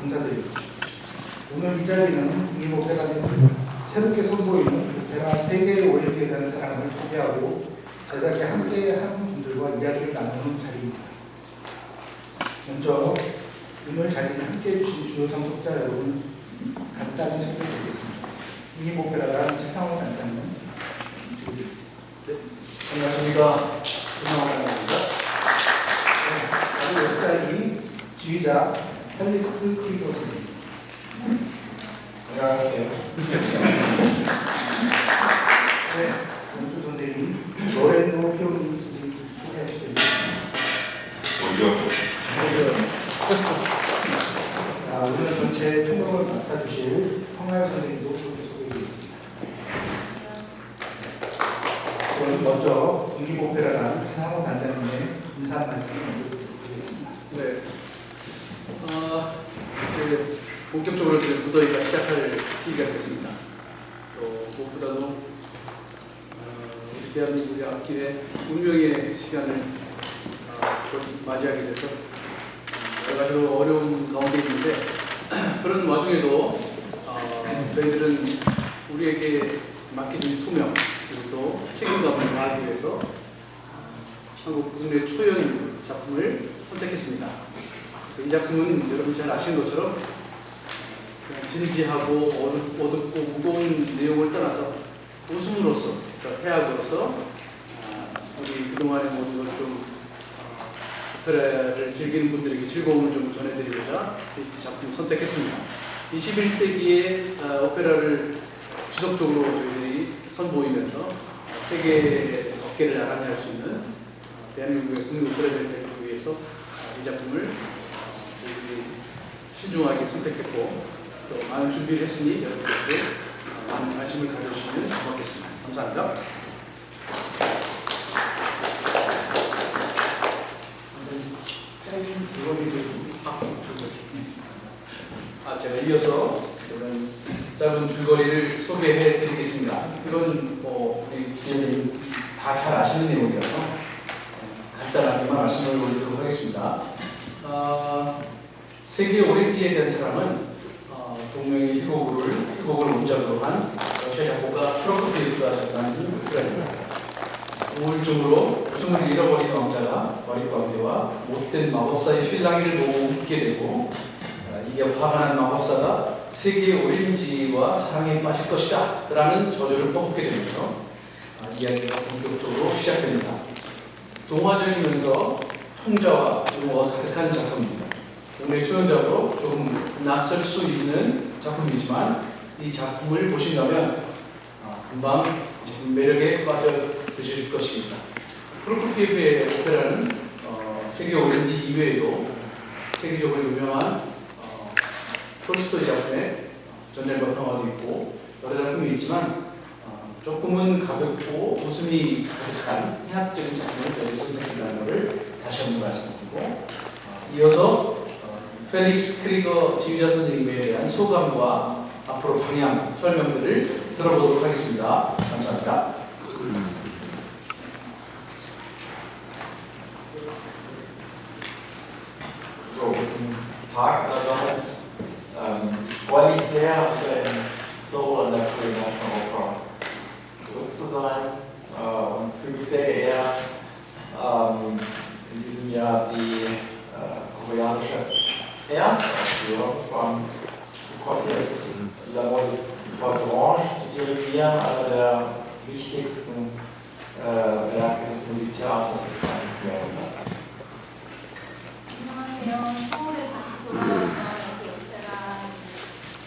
감사드립니다. 오늘 이 자리는 이 오페라는 새롭게 선보이는 오페라 세계의 오일기에 대한 사랑을 소개하고 제작에 함께한 분들과 이야기를 나누는 자리입니다. 먼저 오늘 자리에 함께해 주신 주요 참석자 여러분 간단히 소개해드리겠습니다. 이모페라가 최상호 단장님 드리겠습니다. 네, 안녕하십니까. 최상호 단장입니다. 그리고 옆 자리 지휘자 펠릭스 크리거 선생님. 안녕하세요. 네, 연주 선생님 로렌도 피오니 선생님 소개하시겠습니다. 오늘 전체 통역을 맡아주실 황하연 선생님도 소개해드리겠습니다. 저는 먼저 국립오페라단 최상호 단장님의 인사 말씀을 먼저 드리겠습니다. 네. 이제 본격적으로 이제 무더위가 시작할 시기가 됐습니다. 또 무엇보다도 우리 대한민국의 앞길에 운명의 시간을 곧 맞이하게 돼서 여러 가지로 어려운 가운데 있는데 그런 와중에도 저희들은 우리에게 맡겨진 소명 그리고 또 책임감을 다하기 위해서 한국 국내 초연 작품을 선택했습니다. 이 작품은 여러분 잘 아시는 것처럼 그냥 진지하고 어둡고 무거운 내용을 떠나서 웃음으로써, 그러니까 해악으로서 우리 그동안의 모든 걸 좀 오페라를 즐기는 분들에게 즐거움을 좀 전해드리고자 이 작품을 선택했습니다. 21세기의 오페라를 지속적으로 저희들이 선보이면서 세계 어깨를 나란히 할 수 있는 대한민국의 국민 오페라를 되기 위해서 이 작품을 저희들이 신중하게 선택했고 또 많은 준비를 했으니 여러분들께 많은 관심을 가져주시면 고맙겠습니다. 감사합니다. 짧은 줄거리에 대해서 제가 이어서 이런 짧은 줄거리를 소개해 드리겠습니다. 이건 우리 기자님 다 잘 아시는 내용이라서 간단하게만 말씀을 올리도록 하겠습니다. 세계 오렌지에 대한 사람은 동명의 희곡을 원작으로 한 러시아 작곡가 프로코피예프가 작곡한 오페라입니다. 우울증으로 숨을 잃어버린 왕자가 마리광대와 못된 마법사의 신랑이를 보고 웃게 되고 이게 화가 난 마법사가 세계의 오렌지와 사랑에 빠질 것이다 라는 저주를 퍼붓게 되면서 이야기가 본격적으로 시작됩니다. 동화적이면서 풍자와 유머가 가득한 작품입니다. 국내 초연작으로 조금 낯설 수 있는 작품이지만 이 작품을 보신다면 금방 매력에 빠져드실 것입니다. 프로코피예프의 오페라는 세계 오렌지 이외에도 세계적으로 유명한 톨스토이 작품의 전쟁과 평화도 있고 여러 작품이 있지만 조금은 가볍고 웃음이 가득한 해학적인 작품을 저희가 선택한다는 것을 다시 한번 말씀드리고 이어서 펠릭스 크리거 지휘자 선생님에 대한 소감과 앞으로 방향 설명들을 들어보도록 하겠습니다. 감사합니다. Tag allerseits. Ich freue mich sehr, wieder in Seoul an der Korean National Opera zurück zu sein und fühle mich sehr geehrt, in diesem Jahr die koreanische Erstaufführung von Prokofievs L'amour d'Orange zu dirigieren, einer der wichtigsten Werke des Musiktheaters des 20. Jahrhunderts. 안녕하세요. 서울에 다시 돌아와서 여기 오페라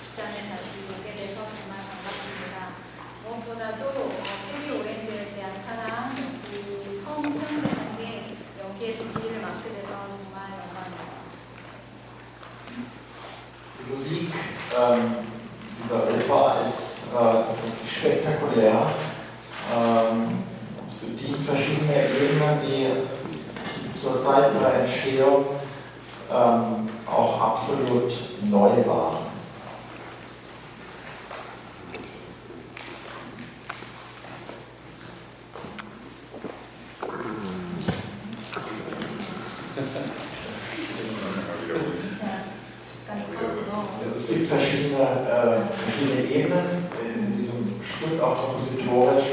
극장에 다시 오게 돼서 정말 반갑습니다. 무엇보다도 세계 오렌지에 대한 사랑, 이 처음 시험되는 게 여기에서 지휘를 맡게 돼서 정말 영광입니다. Die Musik dieser Oper ist wirklich spektakulär. Es bedient verschiedene Ebenen, die zur Zeit der Entstehung auch absolut neu waren. 약간 거치도 verschiedene Ebenen in diesem Stück, auch kompositorisch,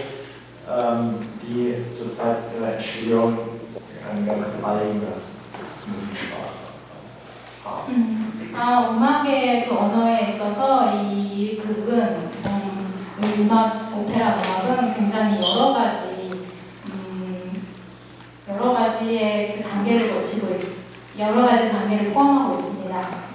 die zur Zeit ihrer Entstehung eine ganz eigene Musiksprache haben. 음악의 그 언어에 있어서 이 극은 오페라 음악은 굉장히 여러 가지의 그 단계를 여러 가지 단계를 포함하고 있습니다.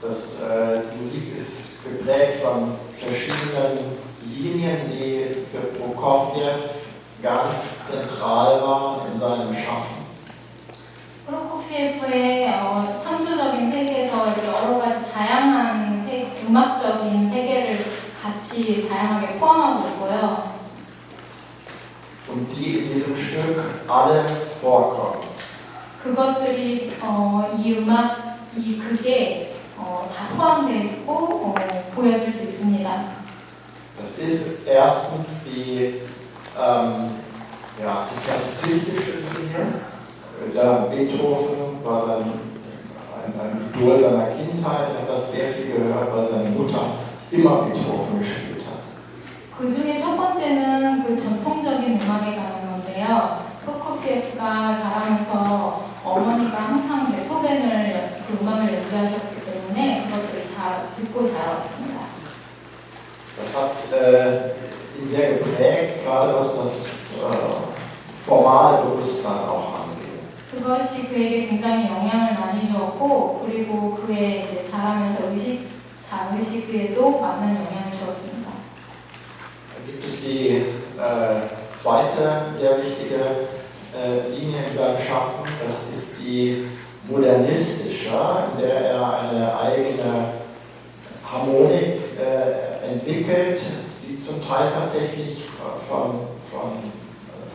Die Musik ist geprägt von verschiedenen Linien, die für Prokofjew ganz zentral waren in seinem Schaffen. 프로코피에프의 창조적인 세계에서 여러 가지 다양한 음악적인 세계를 같이 다양하게 포함하고 있고요. Und die in diesem Stück alle vorkommen. 그것들이 이 극에 다 포함되어 있고 보여줄 수 있습니다. Das ist erstens die klassizistische Linie. Da Beethoven war ein Idol seiner Kindheit, er hat das sehr viel gehört, weil seine Mutter immer Beethoven gespielt hat. 그 중에 첫 번째는 그 전통적인 음악에 관한 건데요. 프로코피에프가 자라면서 어머니가 항상 베토벤을 그 음악을 연주하셨기 때문에 그것들을 듣고 자랐습니다. Das hat ihn sehr geprägt, gerade was das formale Bewusstsein auch angeht. 그것이 그에게 굉장히 영향을 많이 주었고 그리고 그의 이제 자라면서 의식에도 많은 영향을 주었습니다. Dann gibt es die zweite sehr wichtige Linie in seinem Schaffen, das ist die modernistische, in der er eine eigene Harmonik entwickelt, die zum Teil tatsächlich von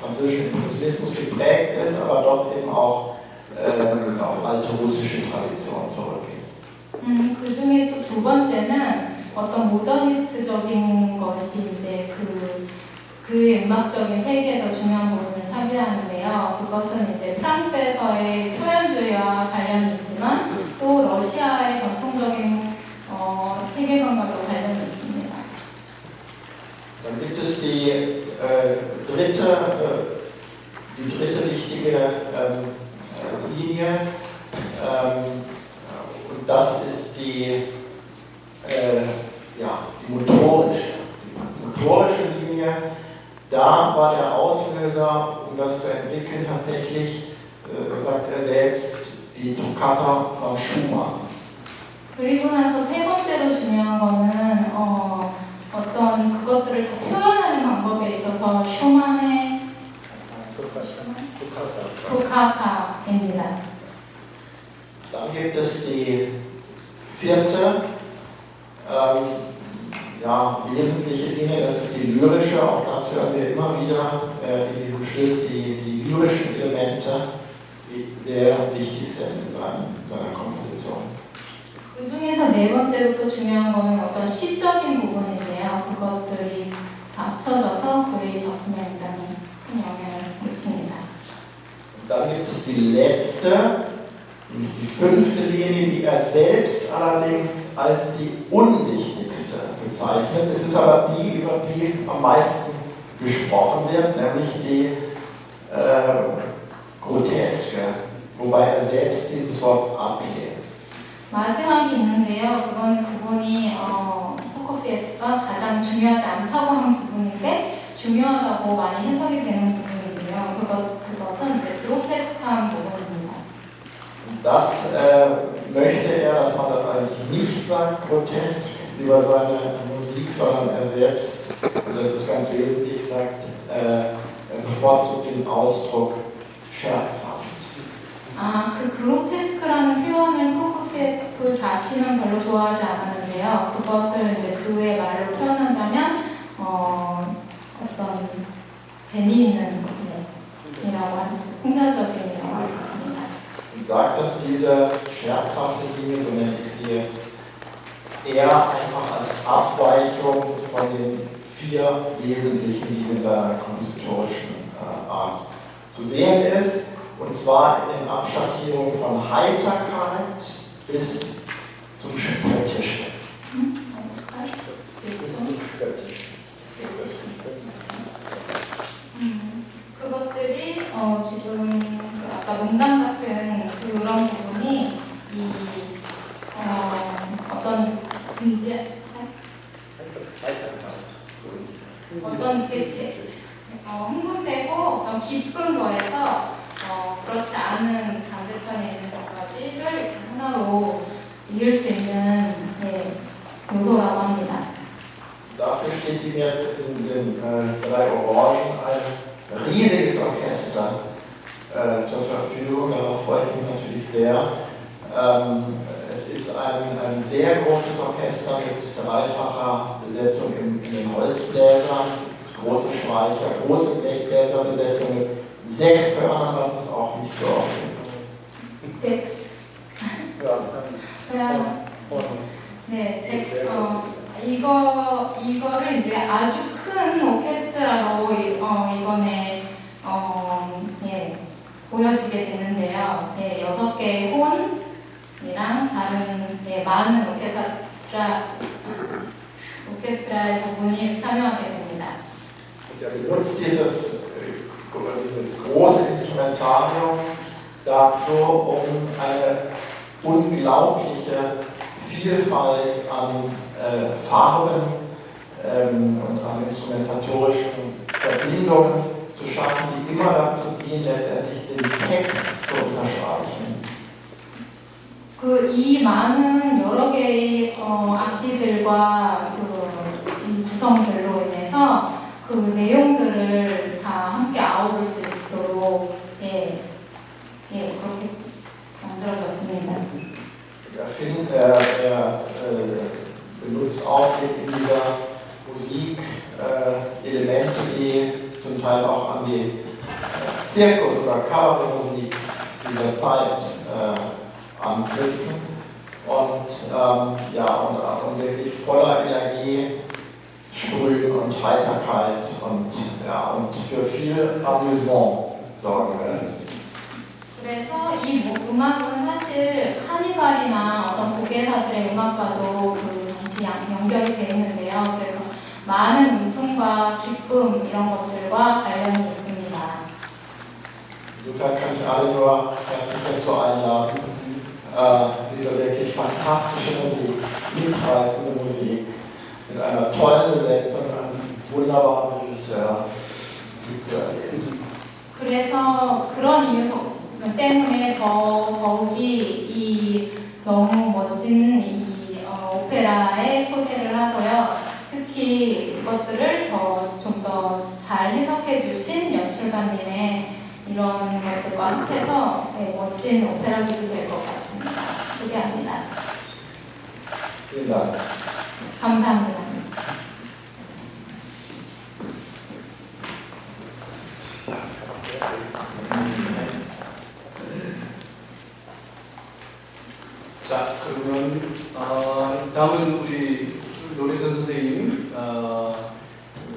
französischen Impressionismus geprägt ist, aber doch eben auch auf alte russische Tradition zurückgeht. 그 중에 또 두 번째는 어떤 모더니스트적인 것이 이제 그의 음악적인 세계에서 중요한 부분을 차지하는데요. 그것은 이제 프랑스에서의 표현주의와 관련이 있지만 또 러시아의 전통적인 세계관과도 관련이 있습니다. Dann gibt es die dritte wichtige Linie, und das ist die motorische Linie. Da war der Auslöser, um das zu entwickeln, tatsächlich, sagt er selbst, die Toccata von Schumann. 그리고 나서 세 번째로 중요한 거는 어떤 그것들을 다 표현하는 방법에 있어서 슈만의 토카타입니다. Dann gibt es die vierte wesentliche Linie, das ist die lyrische. Auch das hören wir immer wieder in diesem Stück, die lyrischen Elemente, die sehr wichtig sind in seiner Komposition. 그 중에서 네 번째로 또 중요한 거는 어떤 시적인 부분인데요. 그것들이 합쳐져서 그의 작품에 굉장히 큰 영향을 미칩니다. Dann gibt es die letzte, die fünfte Linie, die er selbst allerdings als die unwichtigste bezeichnet. Es ist aber die, über die am meisten gesprochen wird, nämlich die Groteske, wobei er selbst dieses Wort ablehnt. 마지막이 있는데요. 그건 그분이 프로코피에프가 가장 중요하지 않다고 하는 부분인데 중요하다고 많이 해석이 되는 부분인데요. 그것은 이제 그로테스크한 부분입니다. Das möchte er, dass man das eigentlich nicht sagt, grotesk über seine Musik, sondern er selbst, und das ist ganz wesentlich, sagt, er bevorzugt den Ausdruck scherzhaft. 그 그로테스크라는 표현을 프로코피에프 자신은 별로 좋아하지 않았는데요. 그것을 이제 그의 말로 표현한다면 어떤 재미있는 이라고 할 수, 풍자적인이라고 할 수 있습니다. Und sagt, dass diese scherzhafte Linie, so nenne ich sie jetzt, eher einfach als Abweichung von den vier wesentlichen Linien seiner kompositorischen Art zu sehen ist. Und zwar in Abschattierung von Heiterkeit bis zum 어떤 게 흥분되고 어떤 기쁜 거에서 그렇지 않은 반대편에 있는 것까지를 하나로 이길 수 있는 요소라고 합니다. Dafür steht Ihnen jetzt in den 3 Orangen ein riesiges Orchester zur Verfügung. Darauf freue ich mich natürlich sehr. Es ist ein sehr großes Orchester mit dreifacher Besetzung in den Holzbläsern, große Streicher, große Blechbläserbesetzung mit 6 Hörnern, was es auch nicht so oft gibt. 이거를 이제 아주 큰 오케스트라로 이번에 보여지게 되는데요. 6개의 혼이랑 다른 많은 오케스트라의 부분이 참여하게 됩니다. Benutzt dieses große Instrumentarium dazu, um eine unglaubliche Vielfalt an Farben und an instrumentatorischen Verbindungen zu schaffen, die immer dazu dienen, letztendlich den Text zu unterstreichen. 이 많은 여러 개의 악기들과 이 구성들로 인해서 그 내용들을 다 함께 아우를 수 있도록 그렇게 만들어졌습니다. Er benutzt auch in dieser Musik Elemente, die zum Teil auch an die Zirkus- oder Kabarettmusik dieser Zeit anknüpfen und wirklich voller Energie sprühen und Heiterkeit und für viel Amüsement sorgen werden. 그래서 이 음악은 사실 카니발이나 어떤 고개사들의 음악과도 같이 연결이 되어 있는데요. 그래서 많은 웃음과 기쁨 이런 것들과 관련이 있습니다. Insofern kann ich alle nur herzlich dazu einladen, diese wirklich fantastische Musik, mitreißende Musik, mit einer tollen Besetzung, einem wunderbaren Regisseur mitzuerleben. 그래서 그런 이유 때문에 더욱이 이 너무 멋진 이 오페라에 초대를 하고요. 특히 이것들을 좀 더 잘 해석해 주신 연출가님의 이런 것들과 합해서 멋진 오페라극이 될 것 같습니다. 소개합니다. 감사합니다. 자, 그러면 다음은 우리 노래선 선생님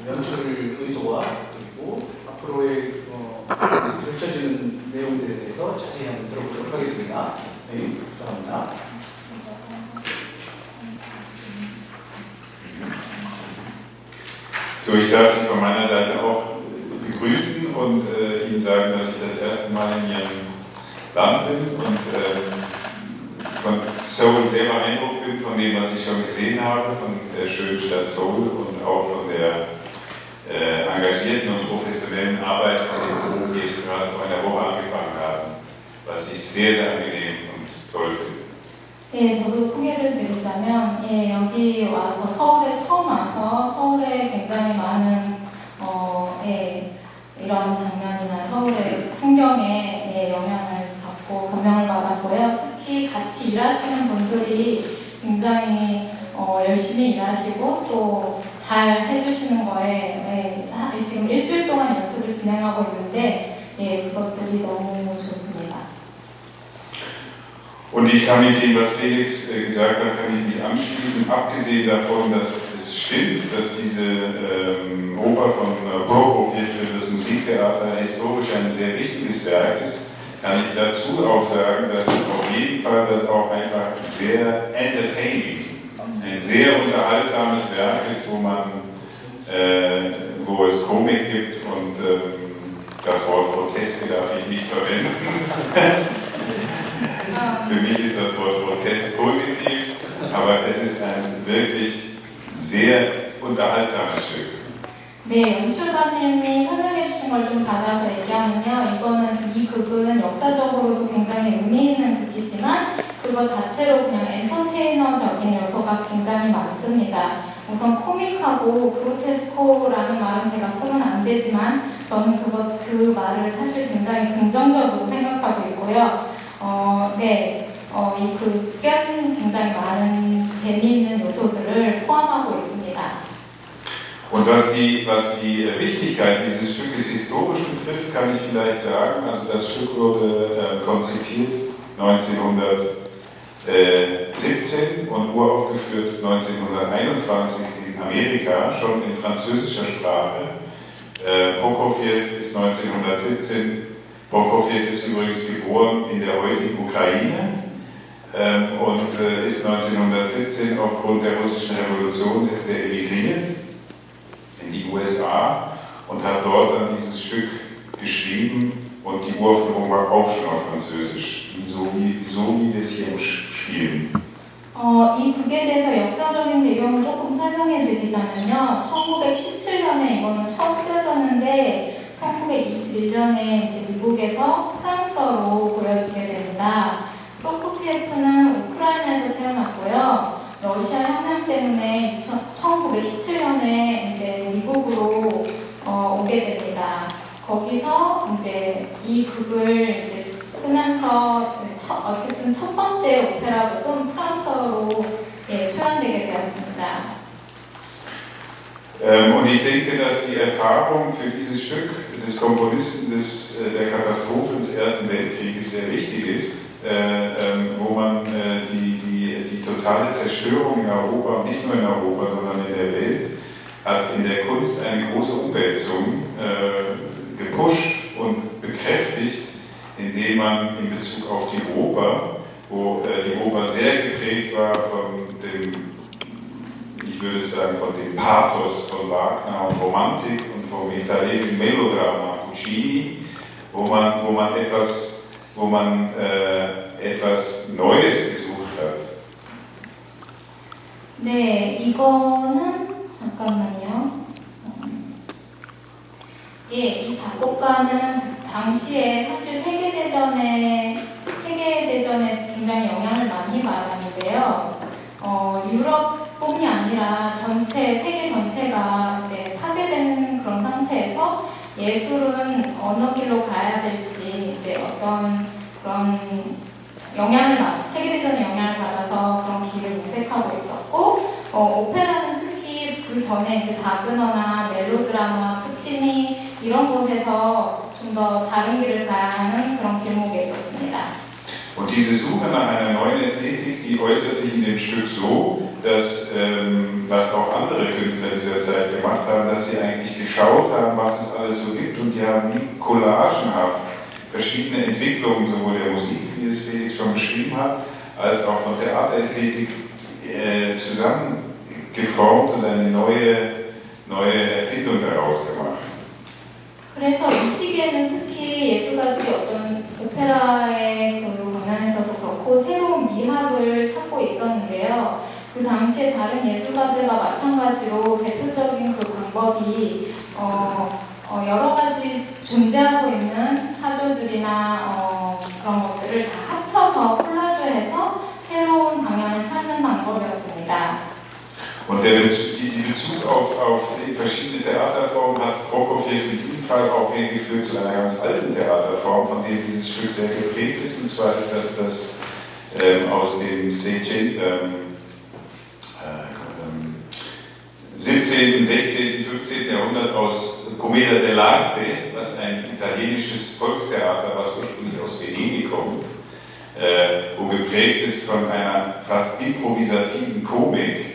연출 의도와 그리고 앞으로의 펼쳐지는 내용들에 대해서 자세히 한번 들어보도록 하겠습니다. 네, 감사합니다. So, ich darf Sie von meiner Seite auch begrüßen und Ihnen sagen, dass ich das erste Mal in Ihrem Land bin und von Seoul sehr beeindruckt bin von dem, was ich schon gesehen habe, von der schönen Stadt Seoul und auch von der engagierten und professionellen Arbeit von den Proben, die jetzt gerade vor einer Woche angefangen haben, was ich sehr, sehr angenehm und toll finde. 네, 저도 소개를 드리자면 여기 와서 서울에 처음 와서 서울에 굉장히 많은 이런 장면이나 서울의 풍경에 영향을 받고 감명을 받았고요. 특히 같이 일하시는 분들이 굉장히 열심히 일하시고 또 잘 해주시는 거에 지금 일주일 동안 연습을 진행하고 있는데 그것들이 너무 좋습니다. Und ich kann mich dem, was Felix gesagt hat, kann ich mich anschließen. Abgesehen davon, dass es stimmt, dass diese Oper von Prokofjew für das Musiktheater historisch ein sehr wichtiges Werk ist, kann ich dazu auch sagen, dass auf jeden Fall das auch einfach sehr entertaining, ein sehr unterhaltsames Werk ist, wo es Komik gibt und das Wort Groteske darf ich nicht verwenden. Für mich ist das Wort Grotesk positiv, aber es ist ein wirklich sehr unterhaltsames Stück. 네, 연출가님이 설명해 주신 걸 좀 받아서 얘기하면요. 이거는 이 극은 역사적으로도 굉장히 의미 있는 극이지만 그거 자체로 그냥 엔터테이너적인 요소가 굉장히 많습니다. 우선 코믹하고 그로테스코라는 말은 제가 쓰면 안 되지만 저는 그 말을 사실 굉장히 긍정적으로 생각하고 있고요. 이 극은 굉장히 많은 재미있는 요소들을 포함하고 있습니다. Und was die Wichtigkeit dieses Stückes historisch betrifft, kann ich vielleicht sagen, also das Stück wurde konzipiert 1917 und uraufgeführt 1921 in Amerika, schon in französischer Sprache. Prokofjew ist 1917, Prokofjew ist übrigens geboren in der heutigen Ukraine und ist 1917 aufgrund der russischen Revolution ist er emigriert in die USA und hat dort dann dieses Stück geschrieben und die Uraufführung war auch schon auf Französisch, so wie wir es hier spielen. 이 극에 대해서 역사적인 배경을 조금 설명해 드리자면요. 1917년에 이거는 처음 쓰여졌는데 1921년에 이제 미국에서 프랑스어로 보여지게 됩니다. 프로코피에프는 우크라이나에서 태어났고요. 러시아 혁명 때문에 1917년에 이제 미국으로 오게 됩니다. 거기서 이제 이 극을 이제 쓰면서 어쨌든 첫 번째 오페라곡은 프랑스어로 초연되게 되었습니다. Und ich denke, dass die Erfahrung für dieses Stück des Komponisten der Katastrophe des Ersten Weltkrieges sehr wichtig ist, wo man die totale Zerstörung in Europa, und nicht nur in Europa, sondern in der Welt, hat in der Kunst eine große Umwälzung gepusht und bekräftigt, indem man in Bezug auf die Oper, wo die Oper sehr geprägt war von dem, ich würde sagen, von dem Pathos von Wagner und Romantik und vom italienischen Melodrama Puccini, wo man etwas Neues gesucht hat. 네, 이거는 잠깐만요. 이 작곡가는 당시에 사실 세계대전에 굉장히 영향을 많이 받았는데요. 유럽뿐이 아니라 세계 전체가 이제 파괴된 그런 상태에서 예술은 어느 길로 가야 될지 이제 어떤 그런 세계대전의 영향을 받아서 그런 길을 모색하고 있었고, 오페라는 특히 그 전에 이제 바그너나 멜로드라마, 푸치니 이런 곳에서 좀 더 다른 길을 가야 하는 그런 길목에 있었습니다. Und diese Suche nach einer neuen Ästhetik, die äußert sich in dem Stück so, dass, was auch andere Künstler dieser Zeit gemacht haben, dass sie eigentlich geschaut haben, was es alles so gibt, und die haben wie collagenhaft verschiedene Entwicklungen, sowohl der Musik, wie es Felix schon beschrieben hat, als auch von Theaterästhetik zusammengeformt und eine neue Erfindung daraus gemacht. 그래서 이 시기에는 특히 예술가들이 어떤 오페라의 그 방면에서도 그렇고 새로운 미학을 찾고 있었는데요. 그 당시에 다른 예술가들과 마찬가지로 대표적인 그 방법이 여러 가지 존재하고 있는 사조들이나 그런 것들을 다 합쳐서 콜라주해서 새로운 방향을 찾는 방법이었습니다. Und die Bezug auf die verschiedenen Theaterformen hat Prokofjew in diesem Fall auch hingeführt zu einer ganz alten Theaterform, von der dieses Stück sehr geprägt ist, und zwar ist das aus dem 17., 16., 15. Jahrhundert aus Commedia dell'arte, was ein italienisches Volkstheater, was ursprünglich aus Venedig kommt, wo geprägt ist von einer fast improvisativen Komik.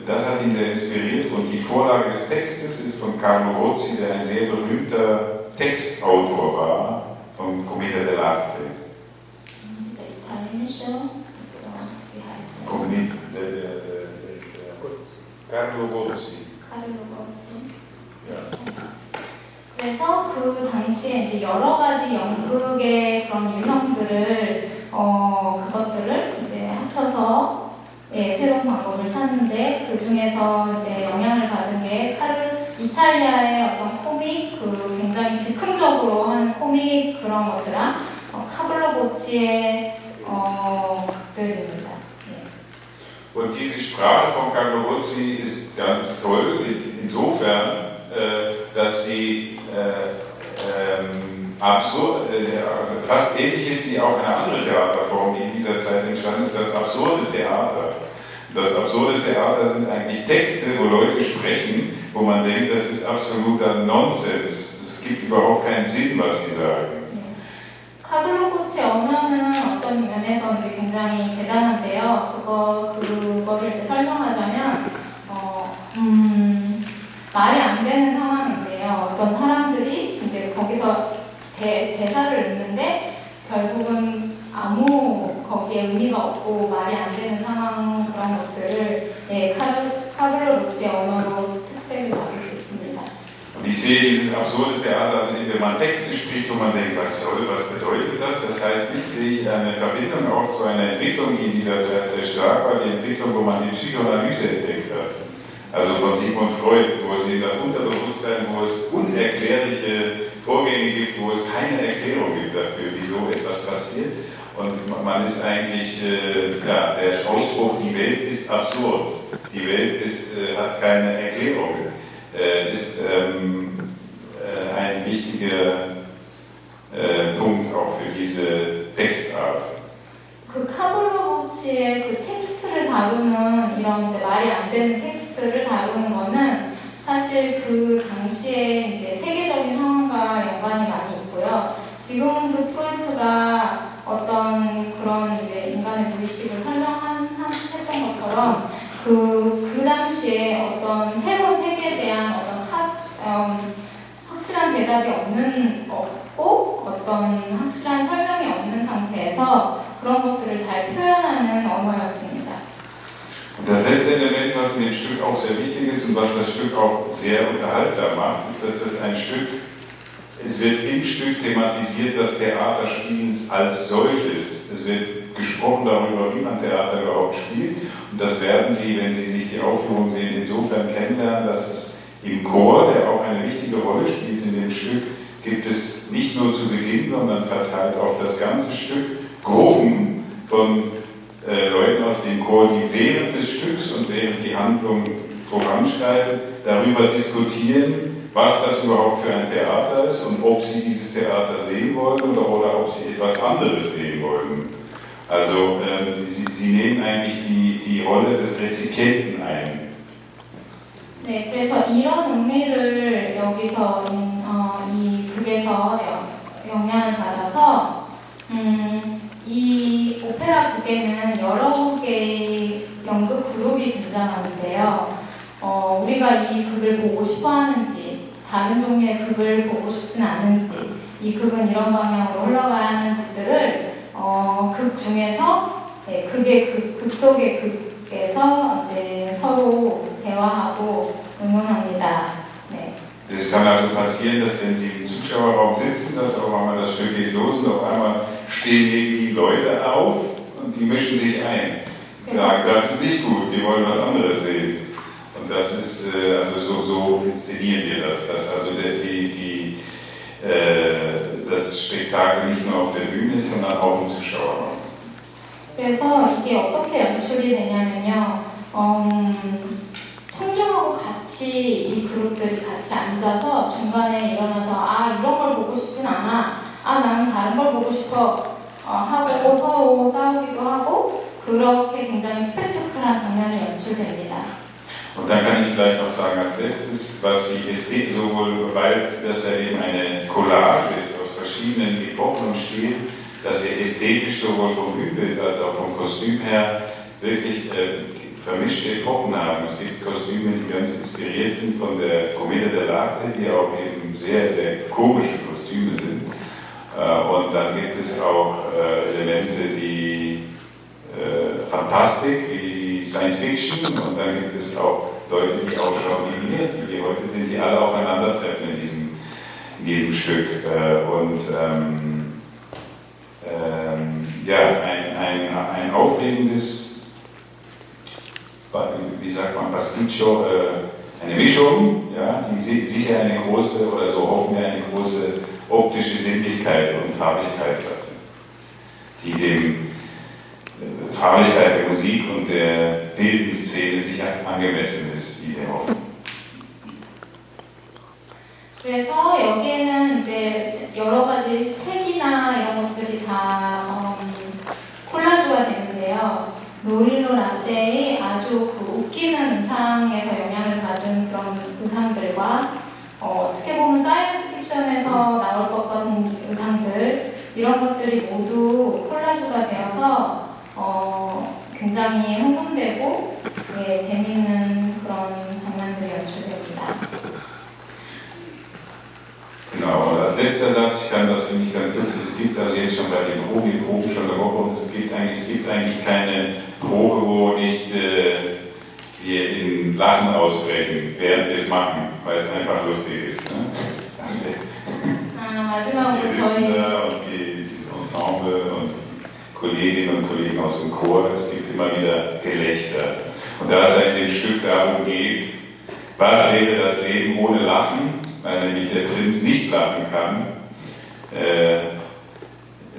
Das hat ihn sehr inspiriert, und die Vorlage des Textes ist von Carlo Rozzi, der ein sehr berühmter Textautor war, von Commedia dell'arte. Der italienische, wie heißt der? Carlo Rozzi. Carlo Rozzi. Ja. 그래서 그 당시에 이제 여러 가지 연극의 그런 유형들을 그것들을 이제 합쳐서 새로운 방법을 찾는데 그 중에서 이제 영향을 이탈리아의 어떤 코믹, 그 굉장히 즉흥적으로 하는 코믹 그런 것들랑 카블로 보치의 극들입니다. Und diese Sprache von Carlo Buzzi ist ganz toll, insofern, dass sie absurd, fast ähnlich ist wie auch eine andere Theaterform, die in dieser Zeit entstanden ist, das absurde Theater. Das absurde Theater sind eigentlich Texte, wo Leute sprechen, wo man denkt, das ist absoluter Nonsens. Es gibt überhaupt keinen Sinn, was sie sagen. 카블로 보치 언어는 어떤 면에서 이제 굉장히 대단한데요. 그거를 이제 설명하자면 말이 안 되는 상황인데요. 어떤 사람들이 이제 거기서 대사를 읽는데 결국은 아무 거기에 의미가 없고 말이 안 되는 상황 그런 것들을 카블로 보치 언어로 특색을 잡을 수 있습니다. Und ich sehe dieses absurde Theater, also wenn man Texte spricht, wo man denkt, was bedeutet das? Das heißt, ich sehe eine Verbindung auch zu einer Entwicklung, die in dieser Zeit sehr stark war, die Entwicklung, wo man die Psychoanalyse entdeckt hat. Also von Sigmund Freud, wo es in das Unterbewusstsein, wo es unerklärliche Vorgänge gibt, wo es keine Erklärung gibt dafür, wieso etwas passiert. Und man ist eigentlich, der Ausspruch, die Welt ist absurd, die Welt hat keine Erklärung. Ist ein wichtiger Punkt auch für diese Textart. 그 카블로 보치의 그 텍스트를 다루는 이런 이제 말이 안 되는 텍스트를 다루는 거는 사실 그 당시에 이제 세계적인 상황과 연관이 많이 있고요. 지금도 프로이트가 어떤 그런 이제 인간의 무의식을 설명했던 것처럼 그 당시에 어떤 새로운 세계에 대한 어떤 확실한 대답이 없고 어떤 확실한 설명이 없는 상태에서 그런 것들을 잘 표현하는 언어였습니다. Und das letzte Element, was in dem Stück auch sehr wichtig ist und was das Stück auch sehr unterhaltsam macht, ist, dass es wird im Stück thematisiert, das Theaterspielen als solches. Es wird gesprochen darüber, wie man Theater überhaupt spielt. Und das werden Sie, wenn Sie sich die Aufführung sehen, insofern kennenlernen, dass es im Chor, der auch eine wichtige Rolle spielt in dem Stück, gibt es nicht nur zu Beginn, sondern verteilt auf das ganze Stück Gruppen von Leuten aus dem Chor, die während des Stücks und während die Handlung voranschreitet, darüber diskutieren, was das überhaupt für ein Theater ist und ob sie dieses Theater sehen wollen oder ob sie etwas anderes sehen wollen. Also sie nehmen eigentlich die Rolle des Rezipienten ein. 네, 그래서 이런 의미를 여기서 이 극에서 영향을 받아서 이 오페라 극에는 여러 개의 연극 그룹이 등장하는데요. 우리가 이 극을 보고 싶어 하는지, 다른 종류의 극을 보고 싶진 않은지, 이 극은 이런 방향으로 흘러가야 하는지들을 극 중에서 극 속의 극에서 이제 서로 대화하고 의논합니다. 네. Es kann also passieren, dass wenn Sie im Zuschauerraum sitzen, dass auf einmal das Stück geht los und auf einmal stehen irgendwie Leute auf und die mischen sich ein und sagen, das ist nicht gut, wir wollen was anderes sehen. Und das ist, also so inszenieren wir das, dass also das Spektakel nicht nur auf der Bühne ist, sondern auch im Zuschauerraum. 그래서 이게 어떻게 연출이 되냐면요. 청중하고 같이 이 그룹들이 같이 앉아서 중간에 일어나서 이런 걸 보고 싶진 않아. 나는 다른 걸 보고 싶어. 하고 서로 싸우기도 하고 그렇게 굉장히 스펙타클한 장면이 연출됩니다. Und dann kann ich vielleicht noch sagen als letztes, was sie sowohl, weil das ja eben eine Collage ist aus verschiedenen Epochen und Stilen, dass wir ästhetisch sowohl vom Bühnenbild als auch vom Kostüm her wirklich vermischte Epochen haben. Es gibt Kostüme, die ganz inspiriert sind von der Commedia dell'arte, die auch eben sehr, sehr komische Kostüme sind. Und dann gibt es auch Elemente, die Fantastik, wie Science Fiction, und dann gibt es auch Leute, die ausschauen wie wir heute sind, die alle aufeinandertreffen in diesem Stück. Ein aufregendes, wie sagt man, Pasticcio, eine Mischung, ja, die sicher eine große, oder so hoffen wir, eine große optische Sinnlichkeit und Farbigkeit hat, die dem Farbigkeit der Musik und der wilden Szene sicher angemessen ist, wie wir hoffen. 그래서 여기에는 이제 여러 가지 색이나 이런 것들이 다 콜라주가 되는데요. 로릴로 라떼의 아주 그 웃기는 의상에서 영향을 받은 그런 의상들과 어떻게 보면 사이언스 픽션에서 나올 것 같은 의상들 이런 것들이 모두 콜라주가 되어서 굉장히 흥분되고 재미있는 그런 장면들이 연출됩니다. Genau, und als letzter Satz, finde ich ganz lustig, es gibt also jetzt schon bei den Proben schon eine Woche und es gibt eigentlich keine Probe, wo nicht wir in Lachen ausbrechen, während wir es machen, weil es einfach lustig ist. Ne? Also wir sitzen da und dieses Ensemble und Kolleginnen und Kollegen aus dem Chor, es gibt immer wieder Gelächter. Und da es in dem Stück darum geht, was wäre das Leben ohne Lachen, weil nämlich der Prinz nicht lachen kann,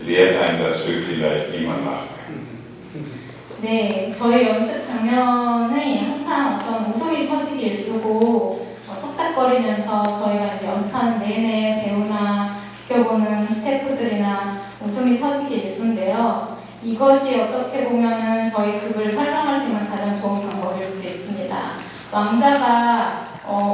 lehrt einem das Stück vielleicht, wie man lachen kann. 네, 저희 연습 장면이 항상 어떤 웃음이 터지기 일쑤고 속닥거리면서 저희가 이제 연습하는 내내 배우나 지켜보는 스태프들이나 웃음이 터지기 일쑤인데요. 이것이 어떻게 보면은 저희 극을 설명할 수 있는 가장 좋은 방법일 수도 있습니다. 왕자가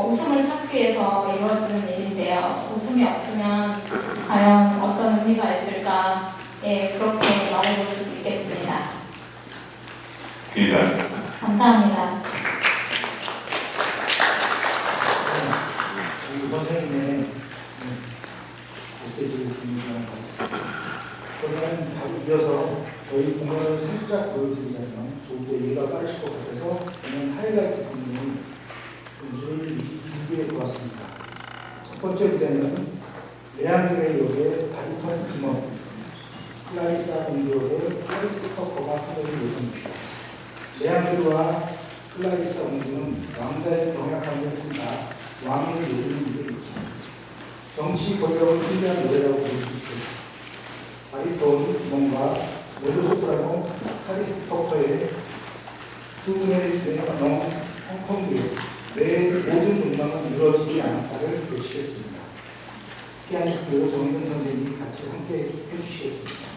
웃음을 찾기 위해서 이루어지는 일인데요. 웃음이 없으면 과연 어떤 의미가 있을까? 예, 그렇게 말해볼 수도 있겠습니다. 감사합니다. 선생님의 메시지를 듣는 것 같습니다. 그러면 바로 이어서 저희 공연을 살짝 보여드리자면 좀 더 이해가 빠르실 것 같아서 저는 하이라이트 부분을 연주를 준비해 보았습니다. 첫 번째 무대는 레앙드레 역의 바리톤 팀원, 클라리사 공주역의 클라리스 터커가 하는 예정입니다. 레앙드레와 클라리사 공주는 왕자의 병약함을 푼다 왕을 노리는 무대이죠. 정치 권력을 풍부한 노래라고 볼 수 있죠. 바리톤 팀원과 메조소프라노 클라리스 터커의 두 분의 홍콩기에 내 모든 욕망은 이루어지지 않았다를 되시겠습니다. 피아니스트 정인선 선생님이 같이 함께 해주시겠습니다.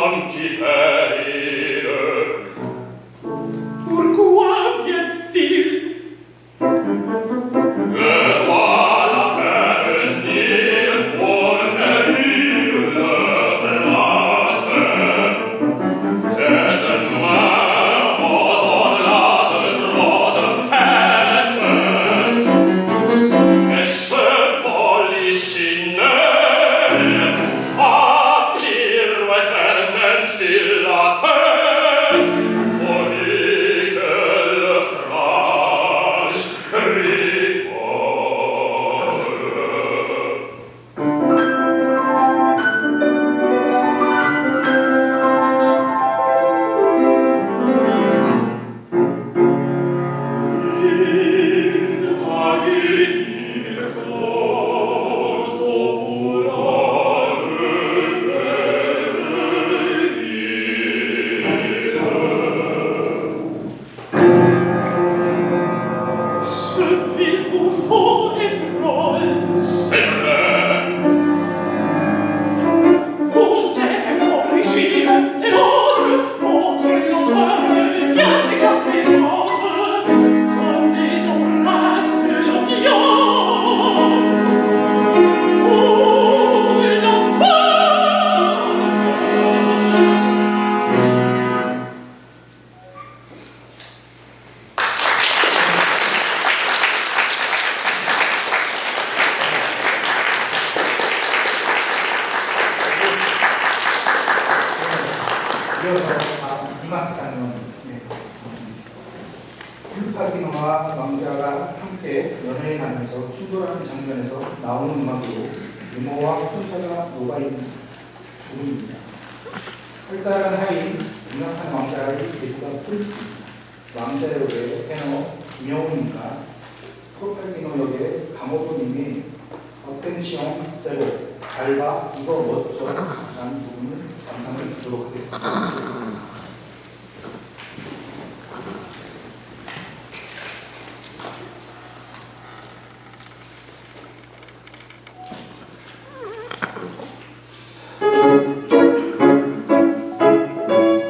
son qui fait rire. Pourquoi vient-il? Le roi l'a fait venir pour faire rire le prince. Dites-moi, au-delà de trop de fêtes, et ce polichinelle fa pirouetter même sur la tête, pourvu que le prince rigole. Ce film bouffon est drôle, c'est vrai. Vous êtes original et l'autre, votre l'auteur devient exaspérante, comme les ombrages de l'opinion. Oh, la mort! 이어서 이막 장면. 필리파디노와 왕자가 함께 연회하면서 충돌하는 장면에서 나오는 음악으로 유머와 순서가 녹아있는 부분입니다. 활달한 하인, 유명한 왕자의 대부가 필리피, 왕자 역의 테너 김영훈과 프로팔디노 역의 강호도님이 어텐시옹 세로, 잘 봐, 이거 멋져 라는 부분을 감상을 듣도록 하겠습니다.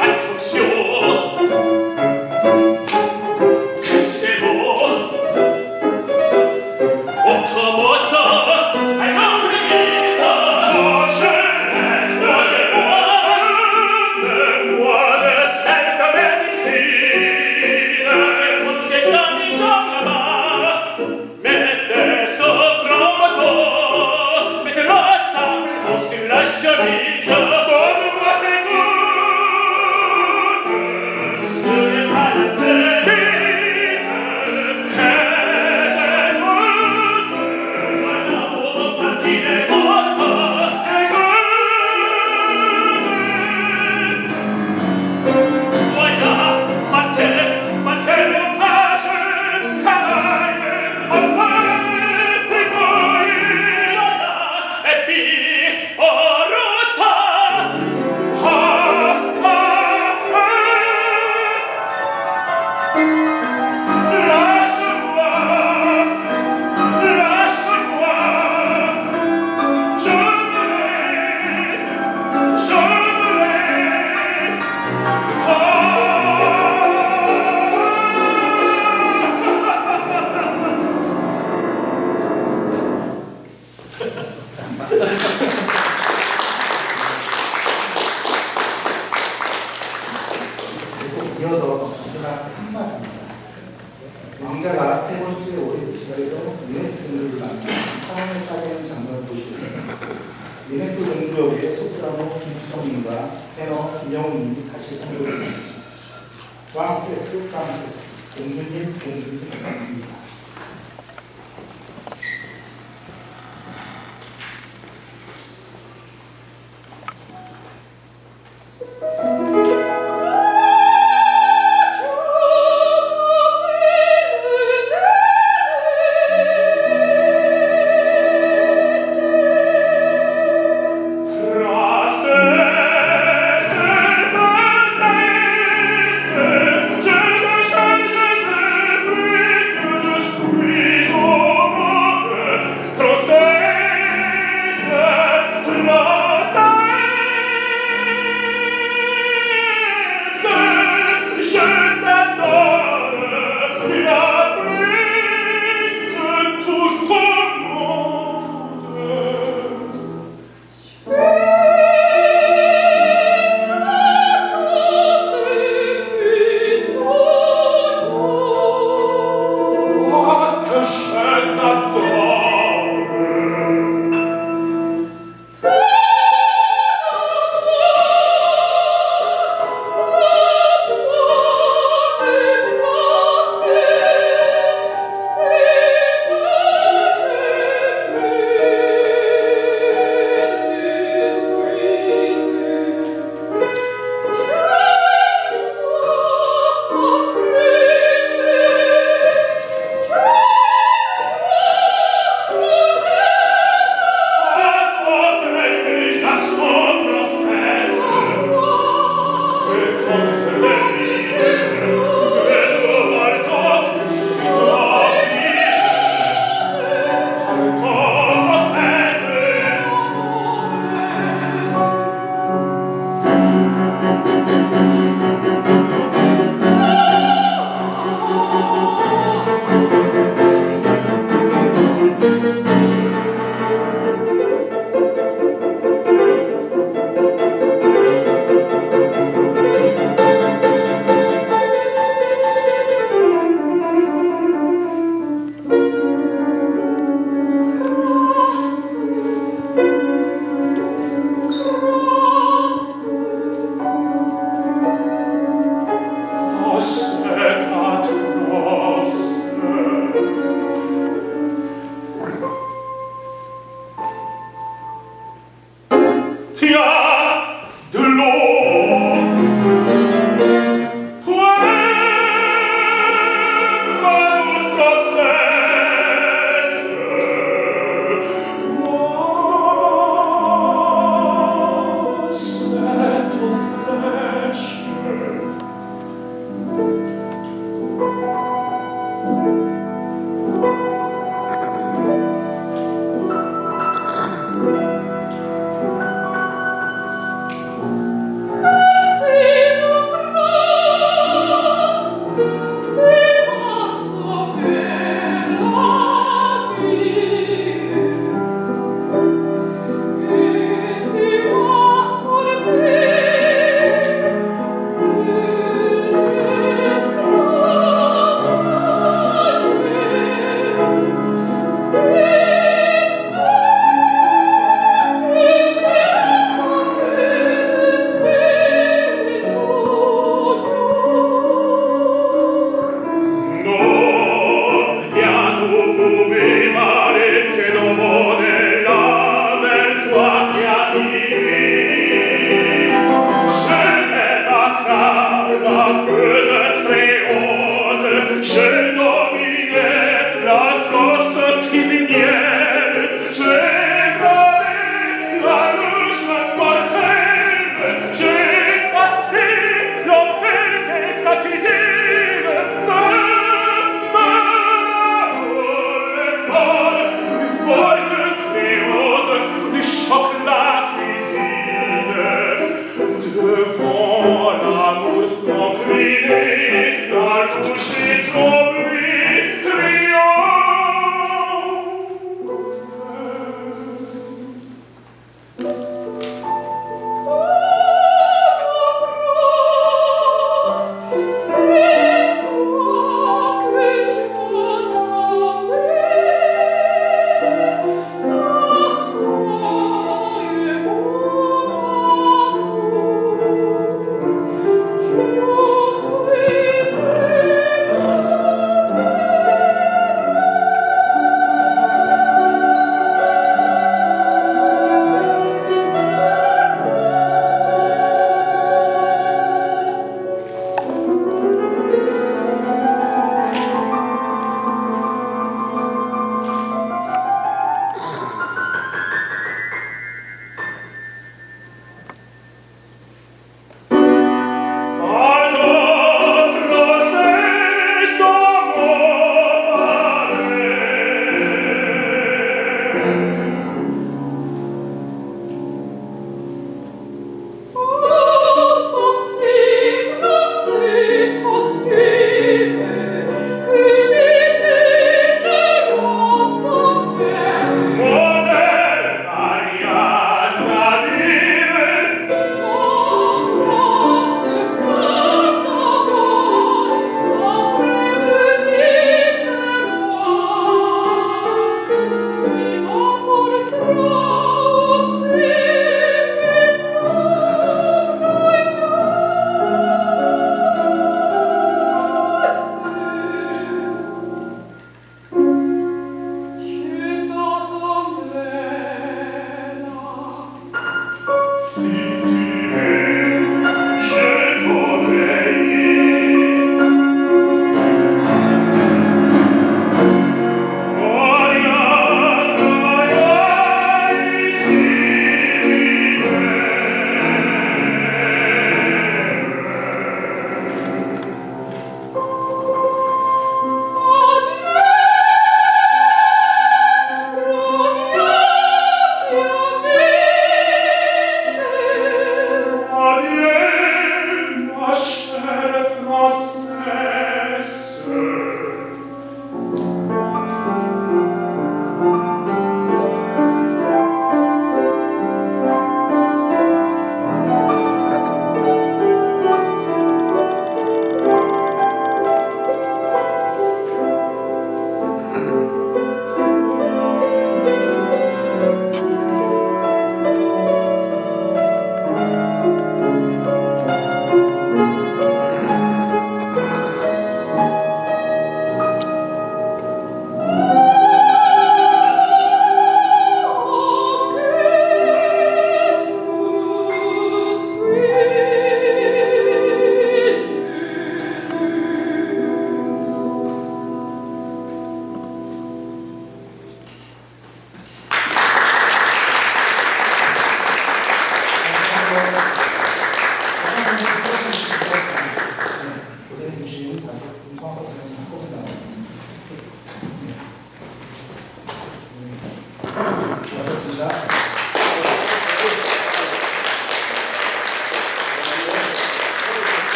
Attention, c'est bon. On commence à l'entrée vite. Mon jeunesse de moi de cette médecine. Comme c'est un job là-bas, mettez ce grand manteau, mettez le sable sur la cheville. Donne-moi ces gouttes. Ce n'est pas la peine qu'elles écoutent. Voilà où partit les gouttes. Voilà, battez le cage, canaille, envoyez, rigoler. Voilà, et puis, en route. 계속 이어서 마지막 3막입니다. 왕자가 세 번째 오래 도시가에서 리네트 공주를 만나 사랑을 따르는 장면을 보시겠습니다. 리네트 공주 역의 소프라노 김수정님과 테너 김영훈님이 다시 선보였습니다. 프랑세스 공주님입니다.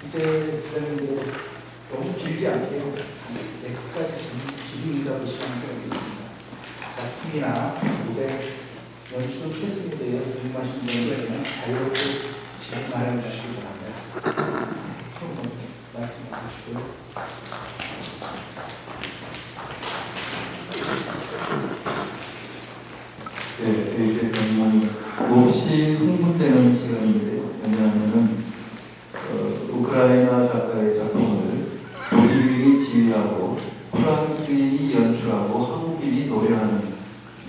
이제 기자님들 너무 길지 않게 끝까지 질의응답을 시간을 갖겠습니다. 작품이나 무대, 연출, 캐스팅에 대해 궁금하신 분들은 자유롭게 질문하여 주시기 바랍니다. 손으로 말씀 주시고요. 네, 이제 몹시 흥분되는 시간인데, 왜냐하면 우크라이나 작가의 작품을 독일인이 지휘하고 프랑스인이 연출하고 한국인이 노래하는